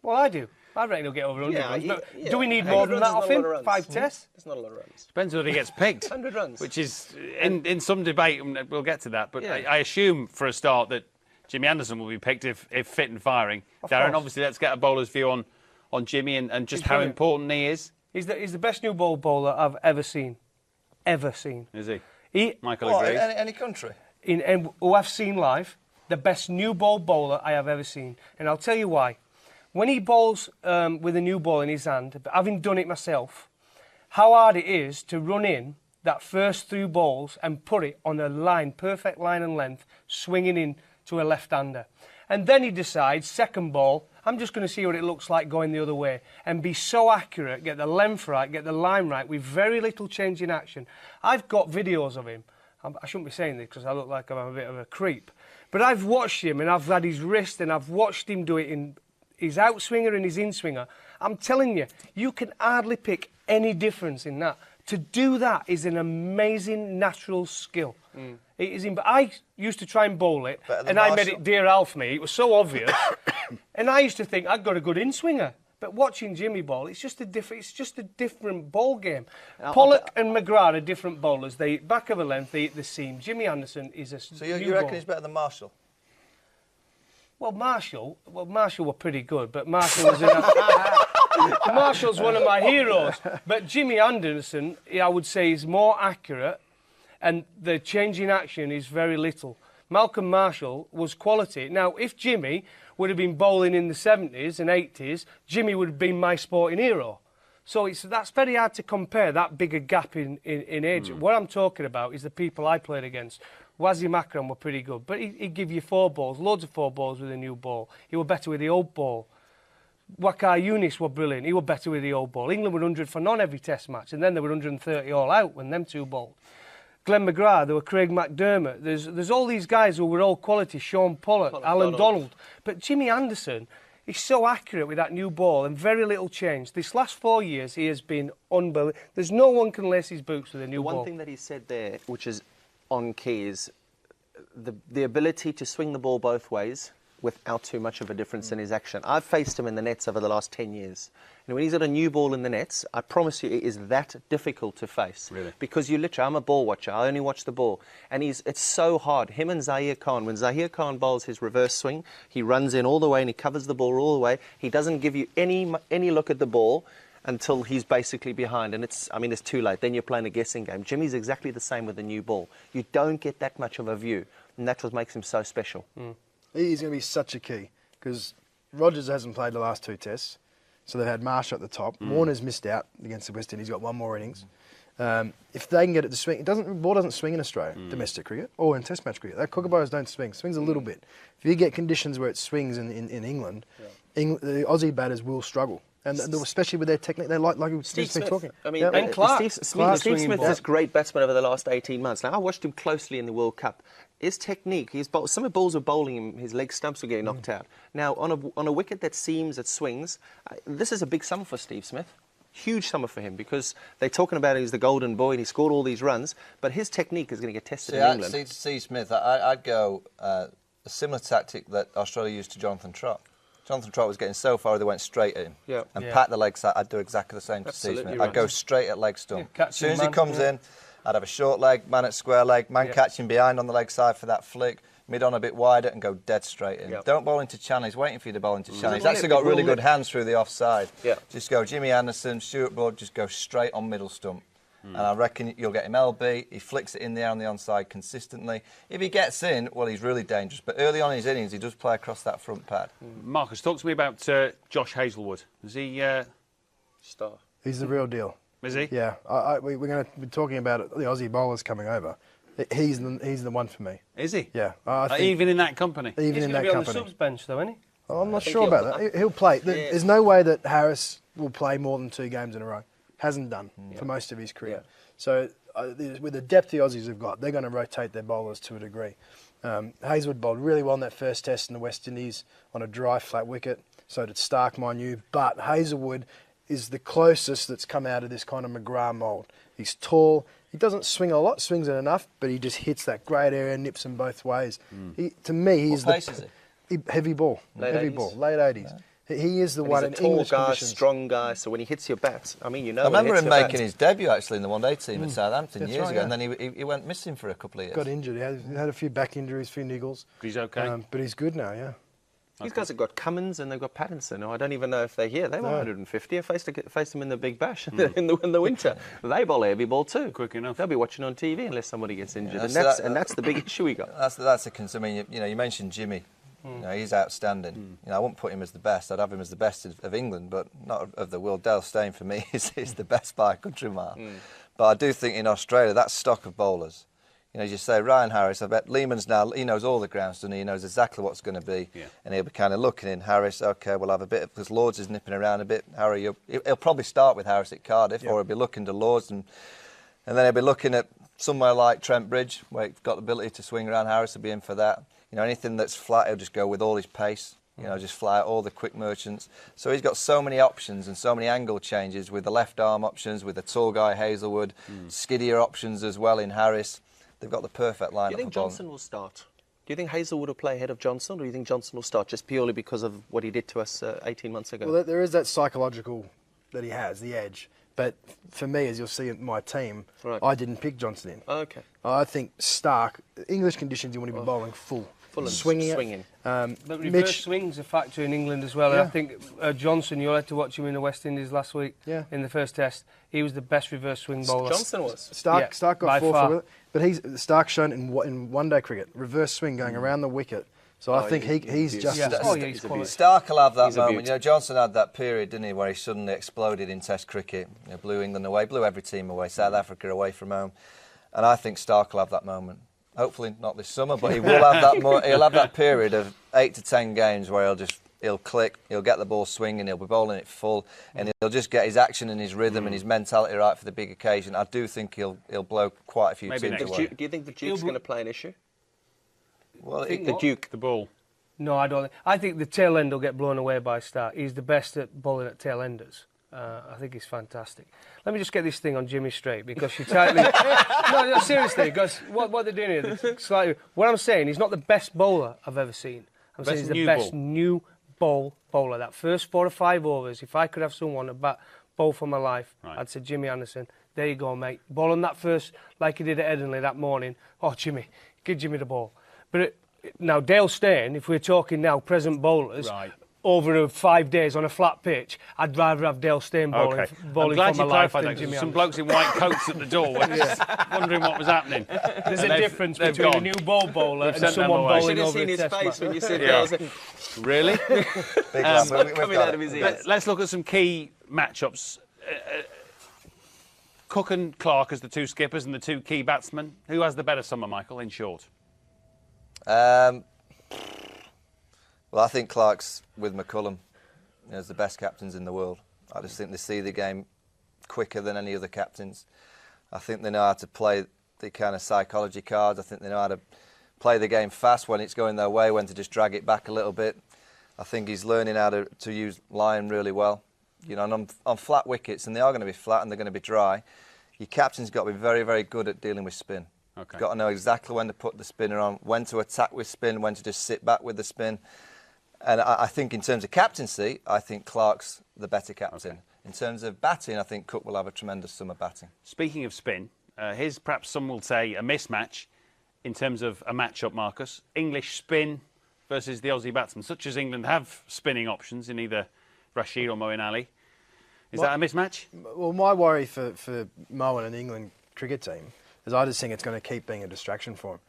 S2: Well, I do. I reckon he'll get over 100 runs. Do we need more than that off him? 5 tests?
S4: It's not a lot of runs.
S1: Depends whether he gets picked.
S4: 100 runs.
S1: Which is, in some debate, we'll get to that, but I assume, for a start, that Jimmy Anderson will be picked if fit and firing. Darren, obviously, let's get a bowler's view on Jimmy and just how important he is.
S2: He's the best new ball bowler I've ever seen. Ever seen.
S1: Is he? Michael agrees.
S3: Any country?
S2: Who I've seen live, the best new ball bowler I have ever seen. And I'll tell you why. When he bowls with a new ball in his hand, having done it myself, how hard it is to run in that first through balls and put it on a line, perfect line and length, swinging in to a left-hander. And then he decides, second ball, I'm just going to see what it looks like going the other way and be so accurate, get the length right, get the line right with very little change in action. I've got videos of him. I shouldn't be saying this because I look like I'm a bit of a creep. But I've watched him and I've had his wrist and I've watched him do it in his outswinger and his inswinger. I'm telling you, you can hardly pick any difference in that. To do that is an amazing natural skill. It is. I used to try and bowl it, and I made it dear Al for me. It was so obvious, and I used to think I'd got a good in-swinger. But watching Jimmy bowl, it's just a different ball game. Pollock and McGrath are different bowlers. They back of a length, they hit the seam. Jimmy Anderson is a.
S3: So you reckon he's better than Marshall?
S2: Well, Marshall were pretty good, but Marshall was Marshall's one of my heroes. But Jimmy Anderson, I would say, is more accurate, and the change in action is very little. Malcolm Marshall was quality. Now, if Jimmy would have been bowling in the 70s and 80s, Jimmy would have been my sporting hero. So that's very hard to compare, that big a gap in age. What I'm talking about is the people I played against. Wasim Akram were pretty good, but he'd give you 4 balls, loads of 4 balls with a new ball. He were better with the old ball. Waqar Younis were brilliant. He were better with the old ball. England were 100 for none every test match, and then they were 130 all out when them 2 bowled. Glenn McGrath, there were Craig McDermott. There's all these guys who were all quality. Sean Pollock, Alan Donald. But Jimmy Anderson is so accurate with that new ball and very little change. This last 4 years, he has been unbelievable. There's no one can lace his boots with a new ball.
S4: One thing that he said there, which is on key, is the ability to swing the ball both ways without too much of a difference in his action. I've faced him in the nets over the last 10 years. And when he's got a new ball in the nets, I promise you it is that difficult to face.
S1: Really?
S4: Because I'm a ball watcher. I only watch the ball. And it's so hard. Him and Zahir Khan, when Zahir Khan bowls his reverse swing, he runs in all the way and he covers the ball all the way. He doesn't give you any look at the ball until he's basically behind. And it's too late. Then you're playing a guessing game. Jimmy's exactly the same with the new ball. You don't get that much of a view. And that's what makes him so special.
S6: He's going to be such a key because Rogers hasn't played the last 2 tests, so they've had Marshall at the top. Warner's missed out against the West Indies. He's got 1 more innings. If they can get it to swing, the ball doesn't swing in Australia, domestic cricket, or in Test match cricket. Kookaburras don't swing. Swings a little bit. If you get conditions where it swings in England, the Aussie batters will struggle. And especially with their technique, they like Steve Smith talking.
S2: And Clark.
S4: Steve Smith is a great batsman over the last 18 months. Now, I watched him closely in the World Cup. His technique, some of the balls were bowling him, his leg stumps were getting knocked out. Now, on a wicket that seams, that swings, this is a big summer for Steve Smith. Huge summer for him because they're talking about he's the golden boy and he scored all these runs, but his technique is going to get tested in England.
S3: Steve Smith, I'd go a similar tactic that Australia used to Jonathan Trott. Jonathan Trott was getting so far they went straight at him and pat the leg side. I'd do exactly the same to Steve Smith. Right. I'd go straight at leg stump. As soon as he comes in, I'd have a short leg, man at square leg, man catching behind on the leg side for that flick, mid on a bit wider and go dead straight in. Don't bowl into channel. He's waiting for you to bowl into channel. He's actually got really good hands through the offside. Just go Jimmy Anderson, Stuart Broad, just go straight on middle stump. And I reckon you'll get him LB. He flicks it in the air on the onside consistently. If he gets in, well, he's really dangerous. But early on in his innings, he does play across that front pad.
S1: Marcus, talk to me about Josh Hazlewood. Is he...
S4: Star.
S6: He's the real deal.
S1: Is he?
S6: Yeah. We're going to be talking about the Aussie bowlers coming over. He's the one for me.
S1: Is he?
S6: Yeah. I think
S1: even in that company?
S6: Even in that company.
S2: He's going to be on the subs bench, though, isn't he?
S6: I'm not sure about that. He'll play. There's no way that Harris will play more than 2 games in a row. Hasn't done for most of his career. So with the depth the Aussies have got, they're going to rotate their bowlers to a degree. Hazlewood bowled really well in that first test in the West Indies on a dry, flat wicket. So did Stark, mind you. But Hazlewood is the closest that's come out of this kind of McGrath mould. He's tall. He doesn't swing a lot, swings it enough, but he just hits that great area, nips them both ways. To me, he's
S3: what pace is he?
S6: Heavy ball.
S4: Late
S6: heavy
S4: 80s.
S6: Ball. Late 80s. Yeah. He is the one in
S4: He's a tall
S6: English
S4: guy,
S6: conditions.
S4: strong guy, so when he hits your bat, I mean,
S3: I remember him making his debut, actually, in the one-day team at Southampton
S6: That's
S3: years
S6: right,
S3: ago,
S6: yeah.
S3: and then he went missing for a couple of years.
S6: Got injured. He had a few back injuries, a few niggles.
S1: He's okay.
S6: But he's good now, yeah.
S4: These guys have got Cummins and they've got Pietersen. I don't even know if they're here. They were 150. I faced them in the Big Bash in the winter. They bowl a heavy ball too.
S1: Quick enough.
S4: They'll be watching on TV unless somebody gets injured.
S3: Yeah,
S4: and that's the big issue we got.
S3: That's a concern. I mean, you mentioned Jimmy. He's outstanding. I wouldn't put him as the best. I'd have him as the best of England, but not of the world. Dale Steyn, for me, is the best by a country mile. But I do think in Australia, that stock of bowlers, you know, as you say, Ryan Harris, I bet Lehman's now, he knows all the grounds, doesn't he? He knows exactly what's going to be. Yeah. And he'll be kind of looking in. Harris, OK, we'll have a bit, because Lords is nipping around a bit. Harry, he'll probably start with Harris at Cardiff, or he'll be looking to Lords, and then he'll be looking at somewhere like Trent Bridge, where he's got the ability to swing around. Harris will be in for that. You know, anything that's flat, he'll just go with all his pace. You know, just fly out all the quick merchants. So he's got so many options and so many angle changes with the left arm options, with the tall guy Hazelwood, skiddier options as well in Harris. They've got the perfect lineup.
S4: Do you think Johnson will start? Do you think Hazelwood will play ahead of Johnson, or do you think Johnson will start just purely because of what he did to us 18 months ago?
S6: Well, there is that psychological that he has, the edge. But for me, as you'll see in my team, I didn't pick Johnson in.
S4: Oh, okay.
S6: I think Stark, English conditions, you want to be bowling full and swinging.
S2: But reverse swing's a factor in England as well.
S6: Yeah.
S2: I think Johnson, you had to watch him in the West Indies last week in the first test. He was the best reverse swing bowler.
S4: Johnson was?
S6: Stark got 4 for it. But Stark's shown in one-day cricket, reverse swing going around the wicket. So I think he's just...
S3: Stark will have that moment. You know, Johnson had that period, didn't he, where he suddenly exploded in Test cricket. You know, blew England away, blew every team away, South Africa away from home. And I think Stark will have that moment. Hopefully not this summer, but he will have that. He'll have that period of 8 to 10 games where he'll click, he'll get the ball swinging, he'll be bowling it full, and he'll just get his action and his rhythm and his mentality right for the big occasion. I do think he'll blow quite a few teams away.
S4: Do you think the Duke's going to play an issue?
S3: Well,
S4: the Duke,
S1: the ball.
S2: No, I don't. I think the tail end will get blown away by Stark. He's the best at bowling at tail enders. I think he's fantastic. Let me just get this thing on Jimmy straight, because she tightly... no, seriously, because what they're doing here, slightly... What I'm saying, he's not the best bowler I've ever seen. I'm saying he's the best new bowler. That first 4 or 5 overs, if I could have someone to bowl for my life, I'd say Jimmy Anderson. There you go, mate. Ball on that first, like he did at Headingley that morning. Oh, Jimmy, give Jimmy the ball. But now, Dale Steyn, if we're talking now present bowlers... Over 5 days on a flat pitch, I'd rather have Dale Steyn bowling for my life than Jimmy Anderson.
S1: Some blokes in white coats at the door were just wondering what was happening.
S2: There's a difference between a new bowler and someone bowling over a test match. You should have seen his face when you said
S1: that. Really?
S4: Coming out of his ears.
S1: Let's look at some key matchups. Cook and Clark as the 2 skippers and the 2 key batsmen. Who has the better summer, Michael, in short?
S3: Well, I think Clark's with McCullum as the best captains in the world. I just think they see the game quicker than any other captains. I think they know how to play the kind of psychology cards. I think they know how to play the game fast when it's going their way, when to just drag it back a little bit. I think he's learning how to use line really well. You know, and on flat wickets, and they are going to be flat and they're going to be dry, your captain's got to be very, very good at dealing with spin. Okay. You've got to know exactly when to put the spinner on, when to attack with spin, when to just sit back with the spin. And I think in terms of captaincy, I think Clark's the better captain. Okay. In terms of batting, I think Cook will have a tremendous summer batting.
S1: Speaking of spin, here's perhaps some will say a mismatch in terms of a matchup, Marcus. English spin versus the Aussie batsmen, such as England have spinning options in either Rashid or Moeen Ali. Is that a mismatch?
S6: Well, my worry for Moeen and the England cricket team is I just think it's going to keep being a distraction for him.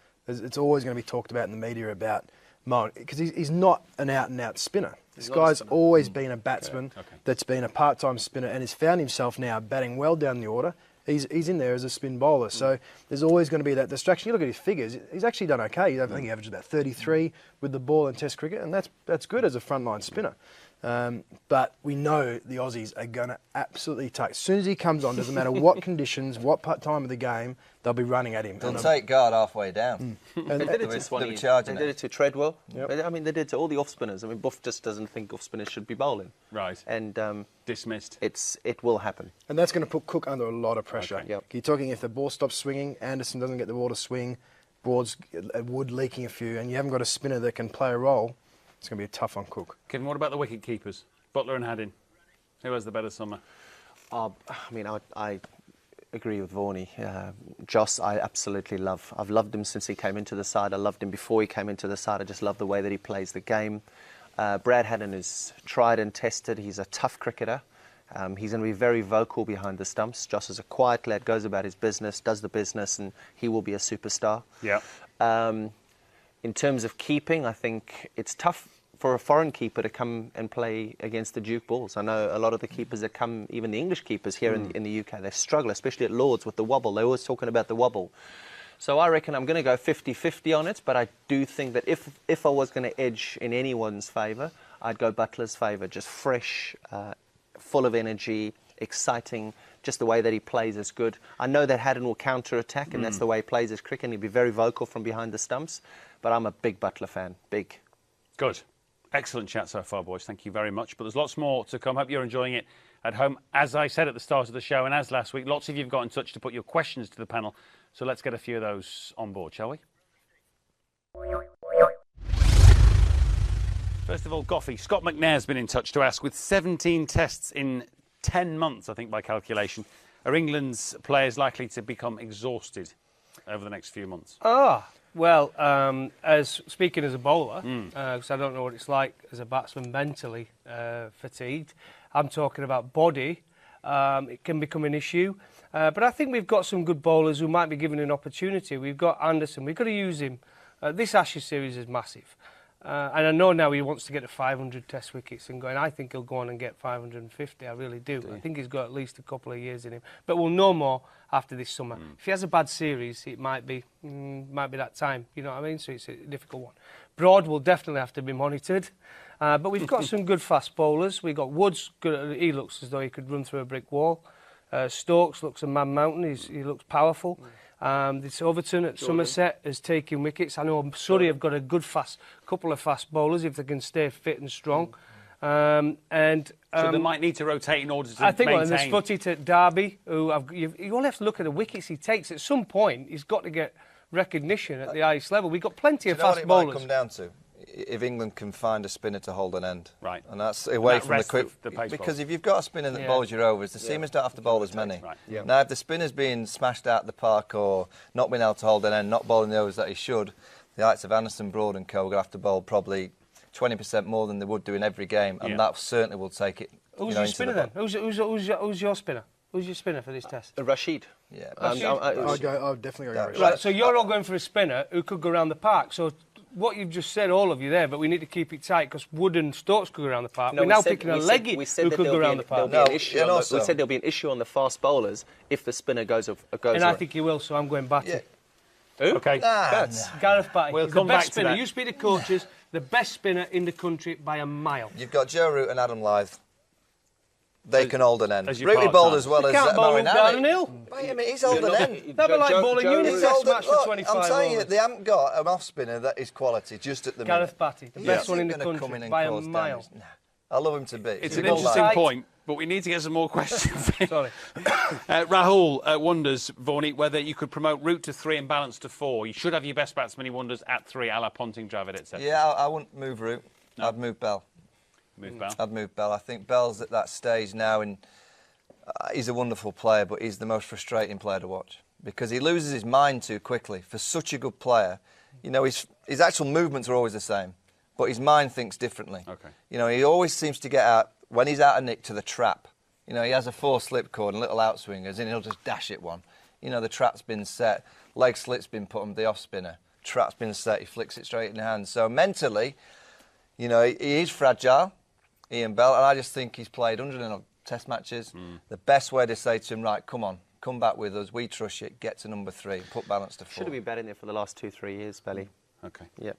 S6: It's always going to be talked about in the media about Moeen, because he's not an out-and-out spinner. This guy's always been a batsman that's been a part-time spinner and has found himself now batting well down the order. He's in there as a spin bowler, so there's always going to be that distraction. You look at his figures; he's actually done okay. I think he averaged about 33 with the ball in Test cricket, and that's good as a frontline spinner. But we know the Aussies are going to absolutely take. As soon as he comes on, doesn't matter what conditions, what time of the game, they'll be running at him.
S3: They'll take guard halfway down.
S4: They did it to Swanee. They did it to Treadwell. Yep. I mean, they did it to all the off spinners. I mean, Buff just doesn't think off spinners should be bowling.
S1: Right.
S4: And
S1: dismissed.
S4: It will happen.
S6: And that's going to put Cook under a lot of pressure.
S4: Okay. Yep.
S6: You're talking if the ball stops swinging, Anderson doesn't get the ball to swing, Broad's Wood leaking a few, and you haven't got a spinner that can play a role. It's going to be tough on Cook.
S1: Kevin, what about the wicket keepers? Buttler and Haddin. Who has the better summer?
S4: I mean, I agree with Vaughan. Jos, I absolutely love. I've loved him since he came into the side. I loved him before he came into the side. I just love the way that he plays the game. Brad Haddin is tried and tested. He's a tough cricketer. He's going to be very vocal behind the stumps. Jos is a quiet lad, goes about his business, does the business, and he will be a superstar.
S1: Yeah.
S4: In terms of keeping, I think it's tough for a foreign keeper to come and play against the Duke Bulls. I know a lot of the keepers that come, even the English keepers here in the UK, they struggle, especially at Lords with the wobble. They're always talking about the wobble. So I reckon I'm going to go 50-50 on it, but I do think that if I was going to edge in anyone's favour, I'd go Buttler's favour. Just fresh, full of energy, exciting, just the way that he plays is good. I know that Haddon will counter-attack, and that's the way he plays his cricket, and he'll be very vocal from behind the stumps, but I'm a big Buttler fan, big.
S1: Good. Excellent chat so far, boys. Thank you very much. But there's lots more to come. Hope you're enjoying it at home. As I said at the start of the show, and as last week, lots of you have got in touch to put your questions to the panel. So let's get a few of those on board, shall we? First of all, Goughy, Scott McNair's been in touch to ask, with 17 tests in 10 months, I think by calculation, are England's players likely to become exhausted over the next few months?
S2: Well, as speaking as a bowler, because I don't know what it's like as a batsman mentally fatigued, I'm talking about body. It can become an issue. But I think we've got some good bowlers who might be given an opportunity. We've got Anderson. We've got to use him. This Ashes series is massive. And I know now he wants to get to 500 test wickets and going. I think he'll go on and get 550. I really do. I think he's got at least a couple of years in him. But we'll know more after this summer. If he has a bad series, it might be that time. You know what I mean? So it's a difficult one. Broad will definitely have to be monitored. But we've got some good fast bowlers. We've got Woods. He looks as though he could run through a brick wall. Stokes looks a man mountain. He looks powerful. This Overton at Somerset is taking wickets. I know Surrey have got a good couple of fast bowlers if they can stay fit and strong.
S1: So they might need to rotate in order to
S2: I think
S1: maintain.
S2: and there's Footy at Derby, you only have to look at the wickets he takes. At some point, he's got to get recognition at the highest level. We've got plenty of fast bowlers.
S3: It might come down to if England can find a spinner to hold an end.
S1: Right.
S3: And that's away from the quick.
S1: Because
S3: because if you've got a spinner that bowls your overs, the seamers don't have to bowl as many.
S1: Right.
S3: Yeah. Now, if the spinner's being smashed out the park or not being able to hold an end, not bowling the overs that he should, the likes of Anderson, Broad and co are going to have to bowl probably 20% more than they would do in every game, and that certainly will take it.
S2: Who's your spinner then? Who's your spinner? Who's your spinner for this test?
S4: Rashid.
S3: Yeah.
S6: I'll definitely go Rashid.
S2: Right, so you're all going for a spinner who could go around the park. So what you've just said, all of you there, but we need to keep it tight because Wood and Stokes could go around the park. We're now picking a leggy who could go around the park.
S4: We said there'll be an issue on the fast bowlers if the spinner goes
S2: and I think he will, so I'm going Batty.
S3: Yeah.
S4: Who?
S1: Okay.
S2: Gareth Batty.
S1: We'll
S2: He's
S1: come
S2: the best
S1: back to
S2: spinner.
S1: that.
S2: You speak to coaches, the best spinner in the country by a mile.
S3: You've got Joe Root and Adam Lyth. They can hold an end.
S1: As your
S3: Rooty bowled as well
S2: You
S3: as
S2: can't bowl him down
S3: Marinelli.
S2: an hill.
S3: I mean, he's holding an end.
S2: That'd be like bowling you in a
S3: He's
S2: test
S3: holding-
S2: match for
S3: look,
S2: 25
S3: I'm telling you,
S2: overs.
S3: they haven't got an off spinner that is quality just at the minute.
S2: Gareth Batty, the best one in the country by a mile.
S3: Nah. I love him to bits.
S1: It's
S3: He's
S1: an
S3: a good
S1: interesting
S3: lad.
S1: point, but we need to get some more questions.
S2: Sorry.
S1: Rahul wonders, Vaughan, whether you could promote Root to 3 and Balance to 4. You should have your best batsman, he wonders, at 3, a la Ponting, Dravid, etc.
S3: Yeah, I wouldn't move Root.
S1: No.
S3: I'd move Bell.
S1: Move Bell.
S3: I'd move Bell. I think Bell's at that stage now, and he's a wonderful player, but he's the most frustrating player to watch because he loses his mind too quickly. For such a good player, you know, his actual movements are always the same, but his mind thinks differently.
S1: Okay.
S3: You know, he always seems to get out, when he's out of nick, to the trap. You know, he has a 4 slip cord and little outswingers, and he'll just dash it one. You know, the trap's been set, leg slip's been put on the off spinner, trap's been set, he flicks it straight in the hand. So mentally, you know, he is fragile, Ian Bell, and I just think he's played 100 test matches. The best way to say to him, right, come on, come back with us, we trust you, get to number 3, put Balance to 4.
S4: Should have been batting there for the last 2-3 years, Belly.
S1: Okay.
S4: Yeah.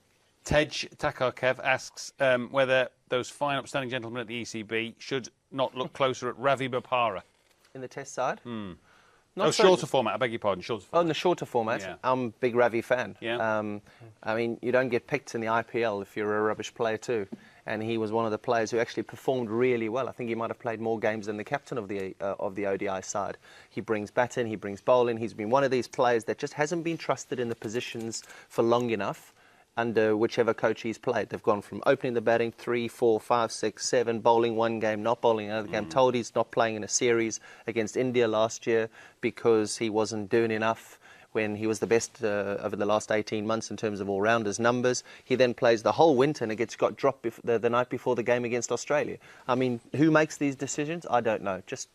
S1: Tej Takarkev asks whether those fine, upstanding gentlemen at the ECB should not look closer at Ravi Bopara.
S4: In the test side?
S1: Shorter format, I beg your pardon, shorter
S4: Oh,
S1: format.
S4: in the shorter format,
S1: Yeah.
S4: I'm a big Ravi fan.
S1: Yeah.
S4: I mean, you don't get picked in the IPL if you're a rubbish player too. And he was one of the players who actually performed really well. I think he might have played more games than the captain of the ODI side. He brings batting, he brings bowling. He's been one of these players that just hasn't been trusted in the positions for long enough under whichever coach he's played. They've gone from opening the batting 3, 4, 5, 6, 7, bowling one game, not bowling another game. Told he's not playing in a series against India last year because he wasn't doing enough when he was the best over the last 18 months in terms of all-rounders numbers. He then plays the whole winter and it got dropped the night before the game against Australia. I mean, who makes these decisions? I don't know. Just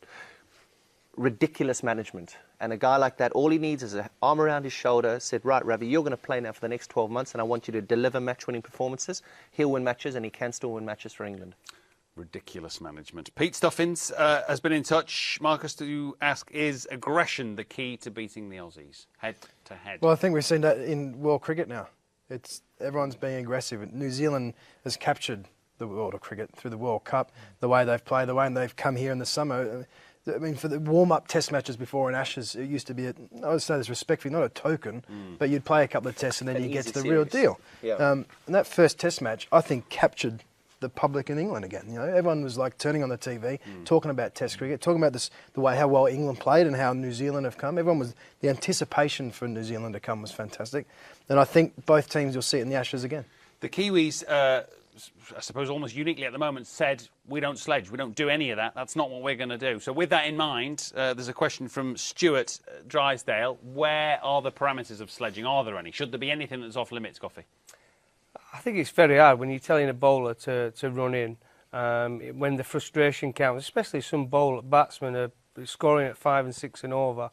S4: ridiculous management. And a guy like that, all he needs is an arm around his shoulder, said, right, Ravi, you're going to play now for the next 12 months and I want you to deliver match-winning performances. He'll win matches and he can still win matches for England.
S1: Ridiculous management. Pete Stuffins has been in touch, Marcus, to ask, is aggression the key to beating the Aussies, head to head?
S6: Well, I think we've seen that in world cricket now. Everyone's being aggressive. New Zealand has captured the world of cricket through the World Cup, the way they've played, the way they've come here in the summer. I mean, for the warm-up test matches before in Ashes, it used to be, I would say this respectfully, not a token, but you'd play a couple of tests and then you get to the real deal.
S4: Yeah.
S6: And that first test match, I think, captured the public in England again. You know, everyone was like turning on the TV, talking about Test cricket, talking about the way how well England played and how New Zealand have come. The anticipation for New Zealand to come was fantastic, and I think both teams you'll see it in the Ashes again.
S1: The Kiwis, I suppose almost uniquely at the moment, said we don't sledge, we don't do any of that. That's not what we're going to do. So with that in mind, there's a question from Stuart Drysdale. Where are the parameters of sledging? Are there any? Should there be anything that's off limits, Goughy?
S2: I think it's very hard when you're telling a bowler to run in, when the frustration counts, especially some batsmen are scoring at 5 and 6 and over.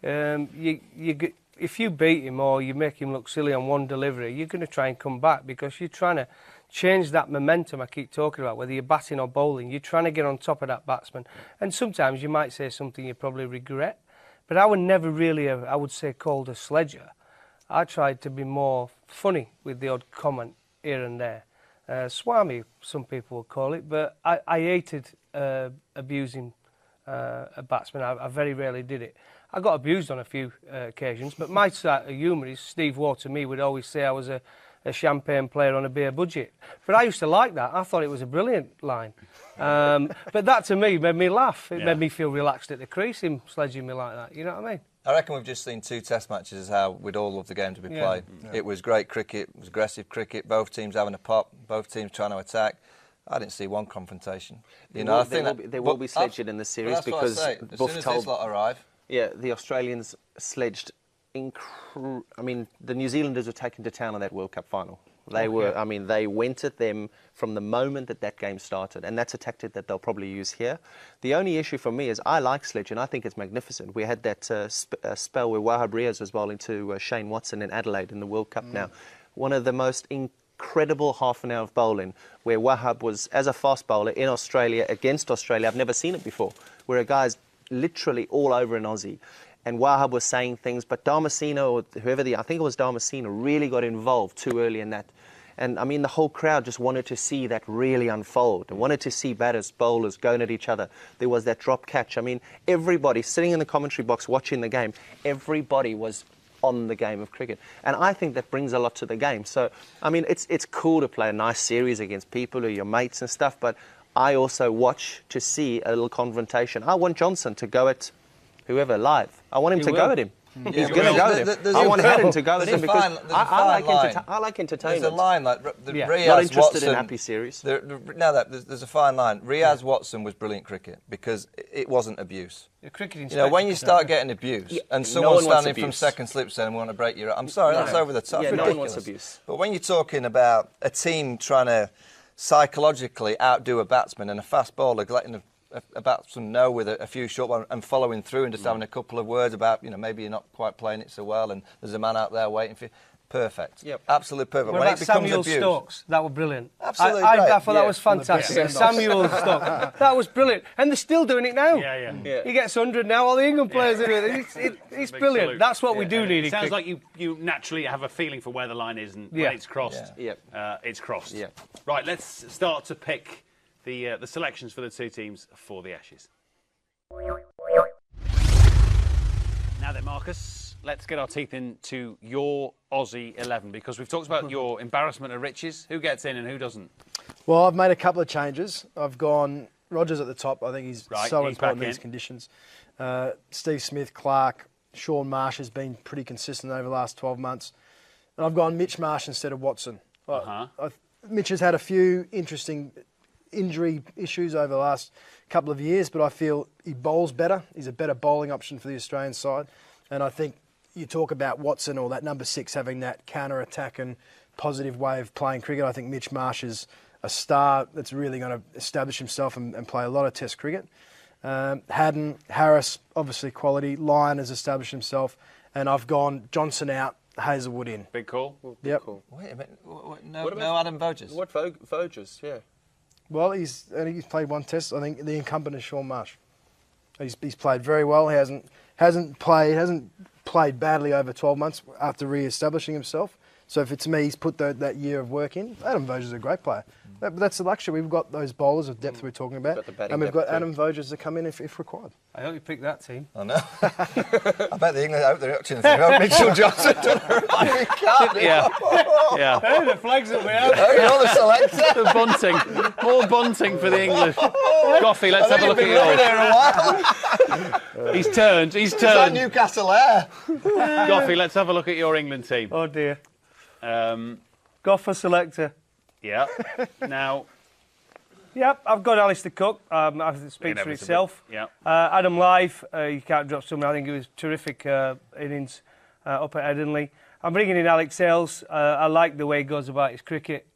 S2: If you beat him or you make him look silly on one delivery, you're going to try and come back because you're trying to change that momentum I keep talking about, whether you're batting or bowling. You're trying to get on top of that batsman. And sometimes you might say something you probably regret. But I would never really, I would say, called a sledger. I tried to be more funny with the odd comment here and there. Swami, some people would call it, but I hated abusing a batsman. I very rarely did it. I got abused on a few occasions, but my side of humour is Steve Waugh to me would always say I was a champagne player on a beer budget. But I used to like that. I thought it was a brilliant line. But that to me made me laugh. It made me feel relaxed at the crease, him sledging me like that. You know what I mean?
S3: I reckon we've just seen 2 test matches as how we'd all love the game to be played. Yeah. It was great cricket, it was aggressive cricket, both teams having a pop, both teams trying to attack. I didn't see one confrontation. I think
S4: there will be sledging in the series because
S3: as soon as this lot arrive.
S4: Yeah, the Australians sledged. I mean, the New Zealanders were taken to town in that World Cup final. They were. I mean, they went at them from the moment that game started, and that's a tactic that they'll probably use here. The only issue for me is I like sledge, and I think it's magnificent. We had that spell where Wahab Riaz was bowling to Shane Watson in Adelaide in the World Cup now. One of the most incredible half an hour of bowling, where Wahab was, as a fast bowler in Australia, against Australia. I've never seen it before, where a guy's literally all over an Aussie. And Wahab was saying things, but Damasino, or whoever I think it was Damasino, really got involved too early in that. And, I mean, the whole crowd just wanted to see that really unfold and wanted to see batters, bowlers going at each other. There was that drop catch. I mean, everybody sitting in the commentary box watching the game, everybody was on the game of cricket. And I think that brings a lot to the game. So, I mean, it's cool to play a nice series against people who are your mates and stuff, but I also watch to see a little confrontation. I want Johnson to go at whoever live. I want him to go at him. He's going to go at him. I want Haddon to go at him because I like entertainment.
S3: There's a line like Riaz,
S4: not interested
S3: Watson,
S4: in happy series.
S3: There's a fine line. Riaz Watson was brilliant cricket because it wasn't abuse. When you start getting abuse and someone's standing from second slip saying, "We want to break your," I'm sorry, that's over the top.
S4: Yeah, no one wants abuse.
S3: But when you're talking about a team trying to psychologically outdo a batsman and a fast bowler letting a batsman know with a few short ones and following through and just having a couple of words about, maybe you're not quite playing it so well and there's a man out there waiting for you. Perfect.
S4: Yep.
S3: Absolutely perfect.
S2: When it becomes Samuel abuse, Stokes, that was brilliant.
S3: Absolutely
S2: I thought that was fantastic. Samuel Stokes, that was brilliant. And they're still doing it now.
S1: Yeah.
S2: He gets 100 now, all the England players are doing it. It's brilliant.
S1: Salute.
S2: That's what we do need.
S1: It sounds like you naturally have a feeling for where the line is and when it's crossed, it's crossed.
S4: Yeah.
S1: Right, let's start to pick the selections for the 2 teams for the Ashes. Now then, Marcus, let's get our teeth into your Aussie 11 because we've talked about your embarrassment of riches. Who gets in and who doesn't?
S6: Well, I've made a couple of changes. I've gone Rogers at the top. I think he's so important in these conditions. Steve Smith, Clark, Sean Marsh has been pretty consistent over the last 12 months. And I've gone Mitch Marsh instead of Watson. Mitch has had a few interesting injury issues over the last couple of years, but I feel he bowls better. He's a better bowling option for the Australian side. And I think you talk about Watson or that number 6 having that counter-attack and positive way of playing cricket. I think Mitch Marsh is a star that's really going to establish himself and play a lot of Test cricket. Haddon, Harris, obviously quality. Lyon has established himself. And I've gone Johnson out, Hazelwood in.
S1: Big call.
S6: Yep.
S4: Cool.
S3: Wait a minute. No Adam Voges?
S4: What Voges? Yeah.
S6: Well, he's played one test. I think the incumbent is Sean Marsh. He's played very well. He hasn't played badly over 12 months after re-establishing himself. So if it's me, he's put that year of work in. Adam Voges is a great player. But that's the luxury. We've got those bowlers of depth we're talking about. And we've got Adam Voges to come in if required.
S2: I hope you pick that team.
S3: I know. I bet the England out there watching Mitchell Johnson.
S1: Yeah. Yeah.
S2: Hey, the flags that we have.
S3: Oh, you're the selector.
S1: The bunting. More bunting for the English. Goffy, let's have a look at yours. He's turned.
S3: Is that Newcastle Air?
S1: Goffy, let's have a look at your England team.
S2: Oh, dear. Goffer selector.
S1: Yeah. Now,
S2: Yep, I've got Alistair Cook. I think it speaks for itself.
S1: Yeah.
S2: Adam Live, you can't drop someone. I think it was terrific innings up at Headingley. I'm bringing in Alex Hales. I like the way he goes about his cricket.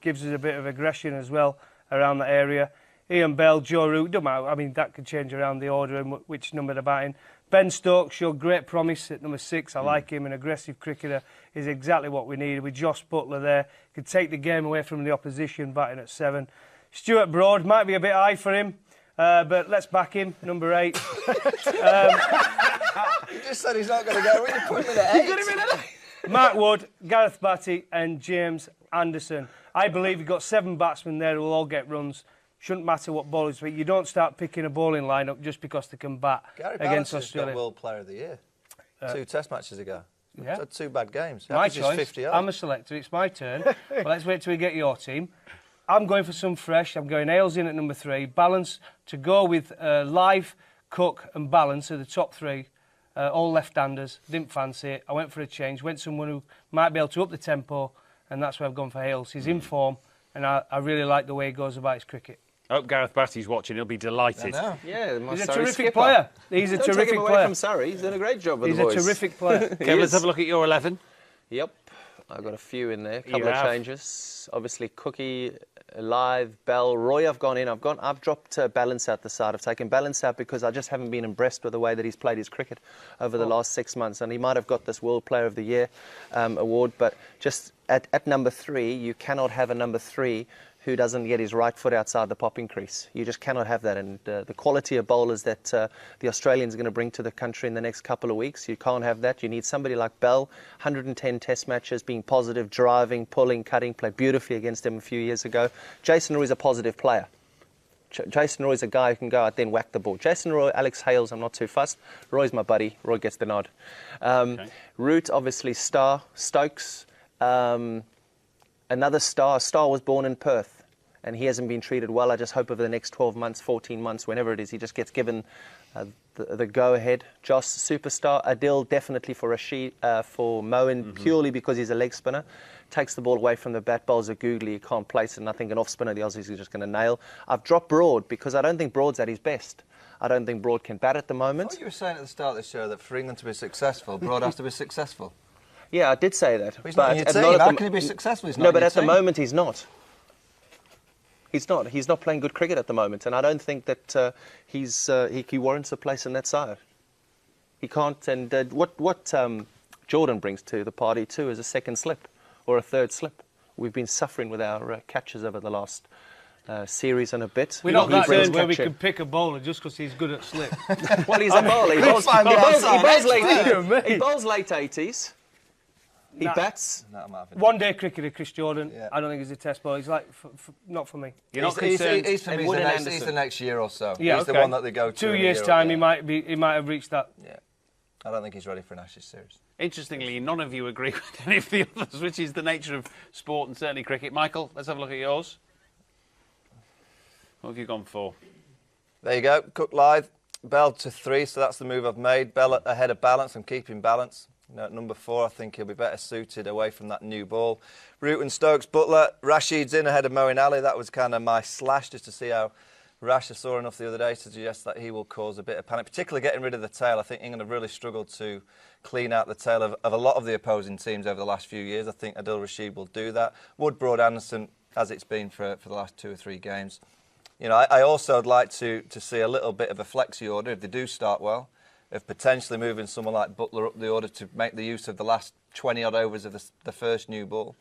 S2: Gives us a bit of aggression as well around that area. Ian Bell, Joe Root, don't matter. I mean, that could change around the order and which number they're batting. Ben Stokes showed great promise at number 6. I like him, an aggressive cricketer. Is exactly what we needed. With Jos Buttler there, could take the game away from the opposition, batting at 7. Stuart Broad might be a bit high for him, but let's back him, number 8.
S3: You just said he's not going to go. Will you put him in at 8?
S2: Mark Wood, Gareth Batty and James Anderson. I believe you've got 7 batsmen there who will all get runs. Shouldn't matter what bowlers, but you don't start picking a bowling lineup just because they can bat against Australia.
S3: Got World Player of the Year 2 Test matches ago.
S2: Yeah.
S3: 2 bad games.
S2: My choice. I'm a selector. It's my turn. Well, let's wait till we get your team. I'm going for some fresh. I'm going Hales in at number 3. Balance to go with Live, Cook and Balance are the top 3. All left-handers. Didn't fancy it. I went for a change. Went someone who might be able to up the tempo, and that's why I've gone for Hales. He's in form, and I really like the way he goes about his cricket.
S1: I hope Gareth Batty's watching. He'll be delighted.
S3: I know.
S4: Yeah,
S2: He's a terrific player. He's a terrific
S4: take him away
S2: player.
S4: from Surrey. He's done a great job with
S2: He's
S4: the boys.
S2: a terrific player.
S1: Okay, let's have a look at your 11.
S4: Yep, I've got a few in there. A couple of changes. Obviously, Cookie, Live, Bell, Roy. I've gone in. I've dropped Balance out the side. I've taken Balance out because I just haven't been impressed with the way that he's played his cricket over the last 6 months. And he might have got this World Player of the Year award, but just at number 3, you cannot have a number 3 who doesn't get his right foot outside the popping crease. You just cannot have that. And the quality of bowlers that the Australians are going to bring to the country in the next couple of weeks, you can't have that. You need somebody like Bell, 110 test matches, being positive, driving, pulling, cutting, played beautifully against him a few years ago. Jason Roy's a positive player. Jason Roy's a guy who can go out there and whack the ball. Jason Roy, Alex Hales, I'm not too fussed. Roy's my buddy. Roy gets the nod. Root, obviously, Star. Stokes, another Star. Star was born in Perth, and he hasn't been treated well. I just hope over the next 12 months, 14 months, whenever it is, he just gets given the go-ahead. Jos, superstar. Adil, definitely for Rashid, for Moen, purely because he's a leg spinner. Takes the ball away from the bat, bowls are googly, he can't place it, and I think an off-spinner the Aussies are just going to nail. I've dropped Broad because I don't think Broad's at his best. I don't think Broad can bat at the moment.
S3: What you were saying at the start of the show, that for England to be successful, Broad has to be successful.
S4: Yeah, I did say that.
S3: But he's not in your team. How can he be successful? He's not
S4: no,
S3: in
S4: but
S3: your
S4: at the
S3: team.
S4: moment he's not. He's not. He's not playing good cricket at the moment, and I don't think that he warrants a place in that side. He can't. And what Jordan brings to the party too is a second slip or a third slip. We've been suffering with our catches over the last series and a bit.
S2: We're not that good where we can pick a bowler just because he's good at slip.
S4: Well, he's a bowler. He bowls late 80s. He bats.
S2: One-day cricketer, Chris Jordan. Yeah. I don't think he's a test bowler. He's like, not for me.
S1: You're not concerned?
S3: He's for me. He's the next year or so.
S2: Yeah,
S3: he's the one that they go to.
S2: 2 years' time, he might have reached that.
S3: Yeah. I don't think he's ready for an Ashes series.
S1: Interestingly, none of you agree with any of the others, which is the nature of sport and certainly cricket. Michael, let's have a look at yours. What have you gone for?
S3: There you go. Cook, Live, Bell to 3, so that's the move I've made. Bell ahead of Balance. I'm keeping Balance. At number 4, I think he'll be better suited away from that new ball. Root and Stokes, Buttler. Rashid's in ahead of Moeen Ali. That was kind of my slash, just to see how Rash. I saw enough the other day to suggest that he will cause a bit of panic, particularly getting rid of the tail. I think England have really struggled to clean out the tail of a lot of the opposing teams over the last few years. I think Adil Rashid will do that. Wood, Broad, Anderson, as it's been for the last 2 or 3 games. You know, I also would like to see a little bit of a flexi order if they do start well, of potentially moving someone like Buttler up the order to make the use of the last 20-odd overs of the first new ball.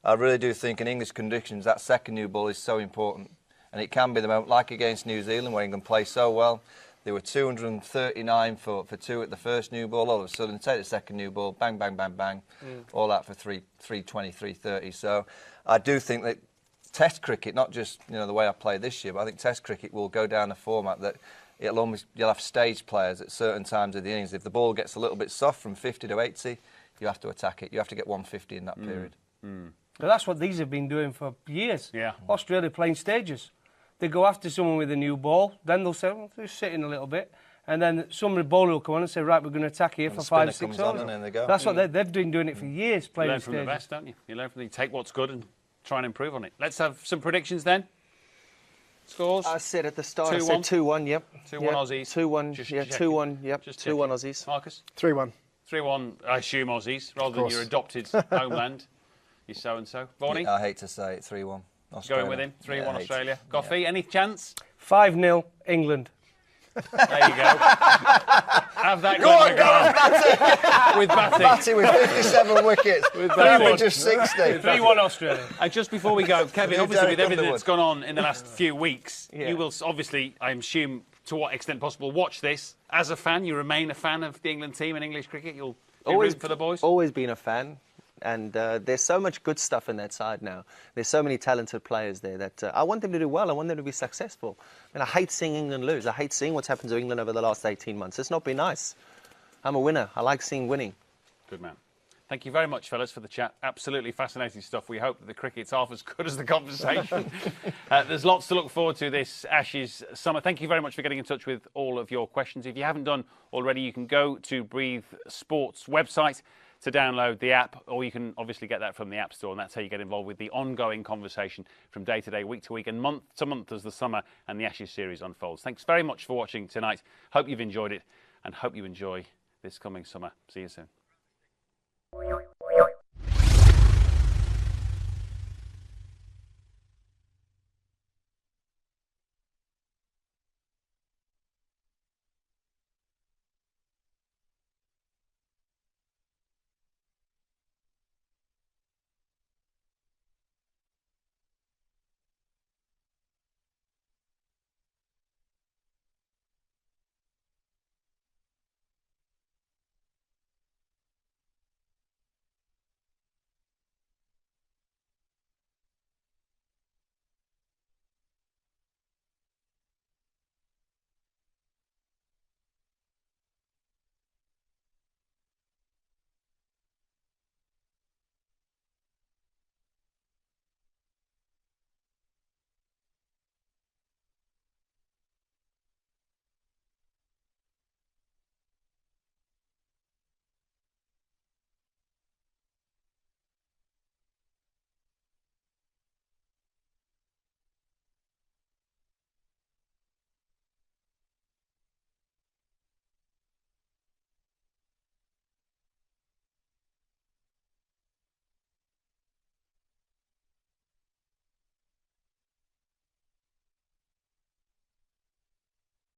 S3: I really do think in English conditions that second new ball is so important. And it can be the moment, like against New Zealand, where England play so well. They were 239 for two at the first new ball. All of a sudden, take the second new ball, bang, bang, bang, bang, all out for 320, 330. So I do think that Test cricket, not just the way I play this year, but I think Test cricket will go down a format that you'll have stage players at certain times of the innings. If the ball gets a little bit soft from 50 to 80, you have to attack it. You have to get 150 in that period.
S2: But that's what these have been doing for years.
S1: Yeah.
S2: Australia playing stages. They go after someone with a new ball, then they'll say, well, they're sitting a little bit, and then somebody bowler will come on and say, right, we're going to attack here for 5, 6 overs.
S3: And they go.
S2: That's what they've been doing it for years, playing
S1: You learn from
S2: stages.
S1: the best, don't you? You learn from you take what's good and try and improve on it. Let's have some predictions then. Scores?
S4: I said at the start,
S1: 2-1.
S4: I said 2-1, yep.
S1: 2-1
S4: yep.
S1: Aussies.
S4: 2-1,
S1: Just
S4: yeah,
S1: checking.
S4: 2-1, yep.
S1: Just
S4: 2-1
S1: checking.
S4: Aussies.
S1: Marcus?
S6: 3-1.
S1: 3-1, I assume Aussies, rather than
S6: course.
S1: your adopted homeland. You're so-and-so. Vaughan?
S3: I hate to say it, 3-1. Australia.
S1: Going with him, 3-1
S3: Yeah, I hate
S1: Australia.
S3: it.
S1: Goughy, any chance?
S2: 5-0 England.
S1: There you go. Have that going with batting.
S3: Batty with 57 wickets.
S1: With
S3: Average of 60.
S2: 3-1 Australia.
S1: And just before we go, Kevin,
S3: Who
S1: obviously
S3: Derek
S1: with everything
S3: Underwood?
S1: that's gone on in the last few weeks,
S4: Yeah.
S1: you will obviously, I assume, to what extent possible, watch this. As a fan, you remain a fan of the England team and English cricket. You'll be rooting for the boys.
S4: Always been a fan. And there's so much good stuff in that side now. There's so many talented players there that I want them to do well. I want them to be successful. And I hate seeing England lose. I hate seeing what's happened to England over the last 18 months. It's not been nice. I'm a winner. I like seeing winning.
S1: Good man. Thank you very much, fellas, for the chat. Absolutely fascinating stuff. We hope that the cricket's half as good as the conversation. There's lots to look forward to this Ashes summer. Thank you very much for getting in touch with all of your questions. If you haven't done already, you can go to Breathe Sports website to download the app, or you can obviously get that from the App Store, and that's how you get involved with the ongoing conversation from day to day, week to week, and month to month as the summer and the Ashes series unfolds. Thanks very much for watching tonight. Hope you've enjoyed it, and hope you enjoy this coming summer. See you soon.